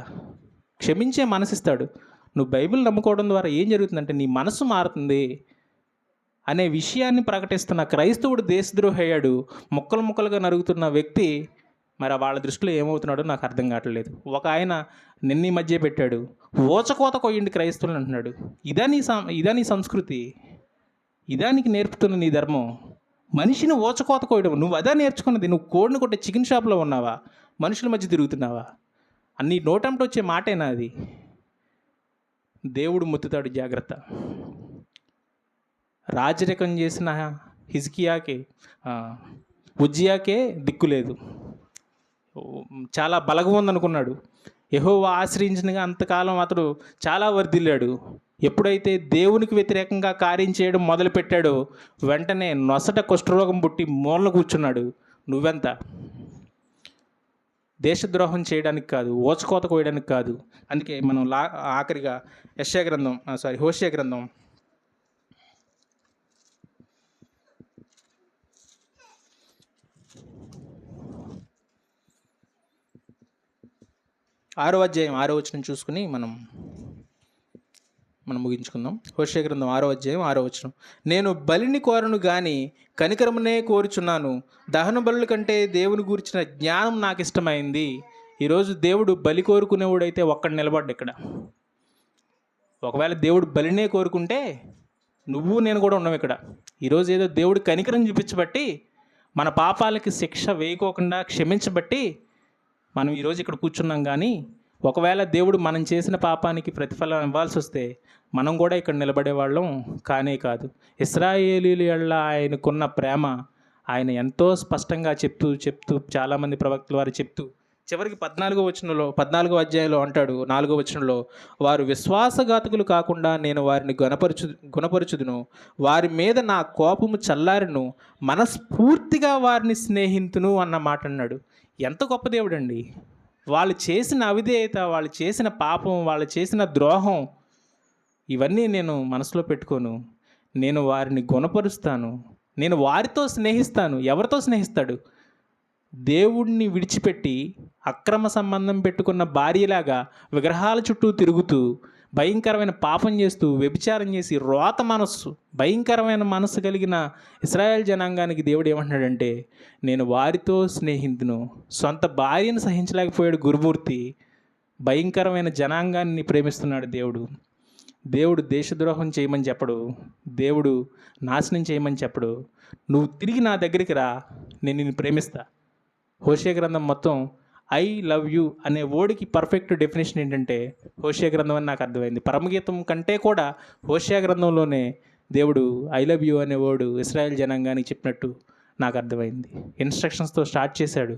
క్షమించే మనసు ఇస్తాడు. నువ్వు బైబిల్ నమ్ముకోవడం ద్వారా ఏం జరుగుతుందంటే నీ మనసు మారుతుంది అనే విషయాన్ని ప్రకటిస్తున్న క్రైస్తవుడు దేశద్రోహి అయ్యాడు. ముక్కలు ముక్కలుగా నరుగుతున్న వ్యక్తి మరి వాళ్ళ దృష్టిలో ఏమవుతున్నాడో నాకు అర్థం కావట్లేదు. ఒక ఆయన నిన్న మధ్య పెట్టాడు, ఓచకోత కొయ్యండి క్రైస్తవులు అంటున్నాడు. ఇదా నీ సంస్కృతి? ఇదా నీకు నేర్పుతున్న నీ ధర్మం? మనిషిని ఓచకోత కోయడం నువ్వు అదా నేర్చుకున్నది? నువ్వు కోడిని కొట్టే చికెన్ షాప్లో ఉన్నావా? మనుషుల మధ్య తిరుగుతున్నావా? అన్ని నోటంట వచ్చే మాటేనా అది? దేవుడు ముత్తుతాడు, జాగ్రత్త. రాజరికం చేసిన ఉజ్జియాకే దిక్కు లేదు. చాలా బలగం ఉందనుకున్నాడు. యెహోవా ఆశ్రయించినగా అంతకాలం అతడు చాలా వర్ధిల్లాడు. ఎప్పుడైతే దేవునికి వ్యతిరేకంగా కార్యం చేయడం మొదలుపెట్టాడో వెంటనే నొసట కుష్ఠరోగం పుట్టి మూలన కూర్చున్నాడు. నువ్వెంత? దేశద్రోహం చేయడానికి కాదు, ఓచకోత కోయడానికి కాదు. అందుకే మనం ఆఖరిగా హోషేయ గ్రంథం 6వ అధ్యాయం 6వ వచనం చూసుకుని మనం ముగించుకుందాం. హోషేయ గ్రంథం 6వ అధ్యాయం 6వ వచనం. నేను బలిని కోరను గాని కనికరమునే కోరుచున్నాను, దహన బలుల కంటే దేవుని గూర్చిన జ్ఞానం నాకు ఇష్టమైంది. ఈరోజు దేవుడు బలి కోరుకునేవాడైతే ఒక్కడు నిలబడ్డు ఇక్కడ. ఒకవేళ దేవుడు బలినే కోరుకుంటే నువ్వు నేను కూడా ఉన్నాం ఇక్కడ. ఈరోజు ఏదో దేవుడు కనికరం చూపించబట్టి మన పాపాలకి శిక్ష వేయకోకుండా క్షమించబట్టి మనం ఈరోజు ఇక్కడ కూర్చున్నాం. కానీ ఒకవేళ దేవుడు మనం చేసిన పాపానికి ప్రతిఫలం ఇవ్వాల్సి వస్తే మనం కూడా ఇక్కడ నిలబడేవాళ్ళం కానే కాదు. ఇశ్రాయేలీయుల యెడల ఆయనకున్న ప్రేమ ఆయన ఎంతో స్పష్టంగా చెప్తూ చాలామంది ప్రవక్తల వారు చెప్తూ చివరికి 14వ అధ్యాయంలో అంటాడు, 4వ వచనంలో, వారు విశ్వాసఘాతకులు కాకుండా నేను వారిని గుణపరచుదును, వారి మీద నా కోపము చల్లారును, మనస్ఫూర్తిగా వారిని స్నేహితును అన్న మాట అన్నాడు. ఎంత గొప్ప దేవుడు అండి! వాళ్ళు చేసిన అవిధేయత, వాళ్ళు చేసిన పాపం, వాళ్ళు చేసిన ద్రోహం ఇవన్నీ నేను మనసులో పెట్టుకోను. నేను వారిని గుణపరుస్తాను, నేను వారితో స్నేహిస్తాను. ఎవరితో స్నేహిస్తాడు? దేవుడిని విడిచిపెట్టి అక్రమ సంబంధం పెట్టుకున్న భార్యలాగా విగ్రహాల చుట్టూ తిరుగుతూ భయంకరమైన పాపం చేస్తూ వ్యభిచారం చేసి భయంకరమైన మనస్సు కలిగిన ఇశ్రాయేల్ జనాంగానికి దేవుడు ఏమంటున్నాడంటే నేను వారితో స్నేహితును. సొంత భార్యను సహించలేకపోయాడు గురుమూర్తి. భయంకరమైన జనాంగాన్ని ప్రేమిస్తున్నాడు దేవుడు దేశద్రోహం చేయమని చెప్పడు, దేవుడు నాశనం చేయమని చెప్పడు. నువ్వు తిరిగి నా దగ్గరికి రా, నేను నిన్ను ప్రేమిస్తా. హోషేయ గ్రంథం మొత్తం ఐ లవ్ యూ అనే వర్డ్కి పర్ఫెక్ట్ డెఫినేషన్ ఏంటంటే హోషేయ గ్రంథం అని నాకు అర్థమైంది. పరమగీతం కంటే కూడా హోషేయ గ్రంథంలోనే దేవుడు ఐ లవ్ యూ అనే వర్డ్ ఇశ్రాయేల్ జనాంగానికి చెప్పినట్టు నాకు అర్థమైంది. ఇన్స్ట్రక్షన్స్తో స్టార్ట్ చేశాడు,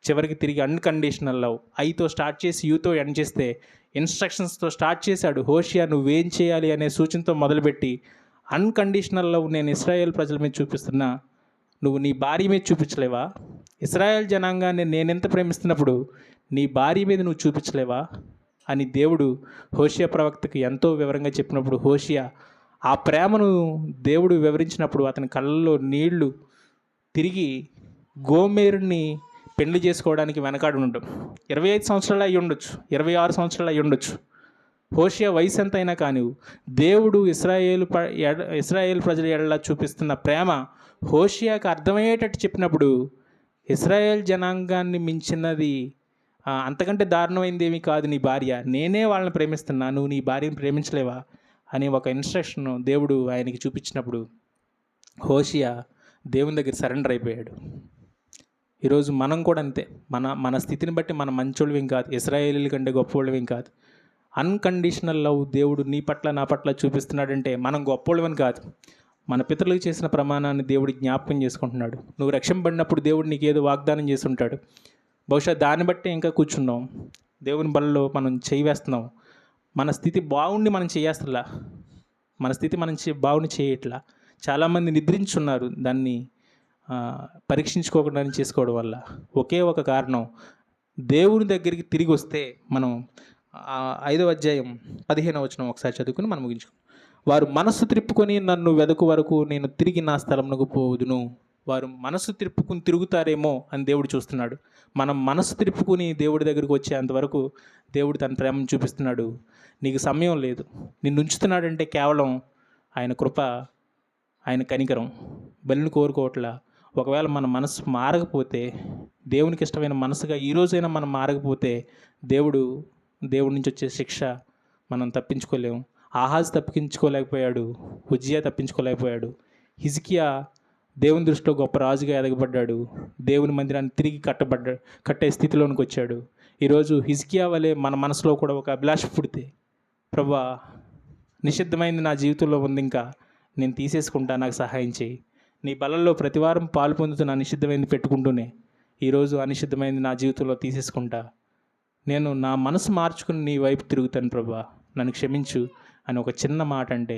చివరికి తిరిగి అన్కండిషనల్ లవ్. ఐతో స్టార్ట్ చేసి యూతో ఎండ్ చేస్తే ఇన్స్ట్రక్షన్స్తో స్టార్ట్ చేశాడు. హోషియా నువ్వేం చేయాలి అనే సూచనతో మొదలుపెట్టి అన్కండిషనల్ లవ్ నేను ఇశ్రాయేల్ ప్రజల మీద చూపిస్తున్నా, నువ్వు నీ భార్య మీద చూపించలేవా? ఇశ్రాయేల్ జనాంగాన్ని నేనెంత ప్రేమిస్తున్నప్పుడు నీ భార్య మీద నువ్వు చూపించలేవా అని దేవుడు హోషియా ప్రవక్తకి ఎంతో వివరంగా చెప్పినప్పుడు హోషియా ఆ ప్రేమను దేవుడు వివరించినప్పుడు అతని కళ్ళల్లో నీళ్లు తిరిగి గోమేరుని పెళ్లి చేసుకోవడానికి వెనకాడు ఉండడం. 25 సంవత్సరాలు అయ్యి ఉండొచ్చు, 26 సంవత్సరాలు అయ్యి ఉండొచ్చు. హోషియా వయసు ఎంత అయినా కానీ దేవుడు ఇశ్రాయేల్ ప్రజల ఎడల చూపిస్తున్న ప్రేమ హోషియాకి అర్థమయ్యేటట్టు చెప్పినప్పుడు ఇశ్రాయేల్ జనాంగాన్ని మించినది అంతకంటే దారుణమైంది ఏమీ కాదు నీ భార్య, నేనే వాళ్ళని ప్రేమిస్తున్నా, నువ్వు నీ భార్యను ప్రేమించలేవా అని ఒక ఇన్స్ట్రక్షన్ దేవుడు ఆయనకి చూపించినప్పుడు హోషియా దేవుని దగ్గర సరెండర్ అయిపోయాడు. ఈరోజు మనం కూడా అంతే. మన స్థితిని బట్టి మనం మంచోళ్ళవేం కాదు, ఇశ్రాయేలీల కంటే గొప్పవాళ్ళవేం కాదు. అన్కండిషనల్ లవ్ దేవుడు నీ పట్ల నా పట్ల చూపిస్తున్నాడంటే మనం గొప్పవాళ్ళమని కాదు, మన పితరులకు చేసిన ప్రమాణాన్ని దేవుడు జ్ఞాపకం చేసుకుంటున్నాడు. నువ్వు రక్షింపబడినప్పుడు దేవుడు నీకు ఏదో వాగ్దానం చేసి ఉంటాడు. బహుశా దాన్ని బట్టి ఇంకా కూర్చున్నాం, దేవుని బలలో మనం చేయి వేస్తున్నాం. మన స్థితి బాగుండి మనం చేయేస్తలా, మన స్థితి మనం బాగుండి చేయట్లా. చాలామంది నిద్రించున్నారు దాన్ని పరీక్షించుకోకుండా చేసుకోవడం వల్ల. ఒకే ఒక కారణం, దేవుని దగ్గరికి తిరిగి వస్తే మనం 5వ అధ్యాయం 15వ వచనం ఒకసారి చదువుకుని మనం ముగించుకుందాం. వారు మనస్సు త్రిప్పుకొని నన్ను వెదకు వరకు నేను తిరిగి నా స్థలమునకు పోవుదును. వారు మనస్సు తిప్పుకుని తిరుగుతారేమో అని దేవుడు చూస్తున్నాడు. మనం మనస్సు తిప్పుకుని దేవుడి దగ్గరికి వచ్చేంతవరకు దేవుడు తన ప్రేమను చూపిస్తున్నాడు. నీకు సమయం లేదు, నిన్ను ఉంచుతున్నాడంటే కేవలం ఆయన కృప, ఆయన కనికరం. బలిని కోరుకోవట్లా. ఒకవేళ మన మనసు మారకపోతే, దేవునికి ఇష్టమైన మనసుగా ఈరోజైనా మనం మారకపోతే దేవుడి నుంచి వచ్చే శిక్ష మనం తప్పించుకోలేము. ఆహాజ్ తప్పించుకోలేకపోయాడు, ఉజ్జియా తప్పించుకోలేకపోయాడు. హిజ్కియా దేవుని దృష్టిలో గొప్ప రాజుగా ఎదగబడ్డాడు, దేవుని మందిరాన్ని తిరిగి కట్టే స్థితిలోనికి వచ్చాడు. ఈరోజు హిజ్కియా వలె మన మనసులో కూడా ఒక అభిలాష పుడితే, ప్రభువా నిషిద్ధమైంది నా జీవితంలో ఉంది, ఇంకా నేను తీసేసుకుంటా, నాకు సహాయం చేయి. నీ బలంలో ప్రతివారం పాలు పొందుతున్న అనిషిద్ధమైంది పెట్టుకుంటూనే ఈరోజు అనిషిద్ధమైంది నా జీవితంలో తీసేసుకుంటా, నేను నా మనసు మార్చుకుని నీ వైపు తిరుగుతాను ప్రభువా, నన్ను క్షమించు అని ఒక చిన్న మాట అంటే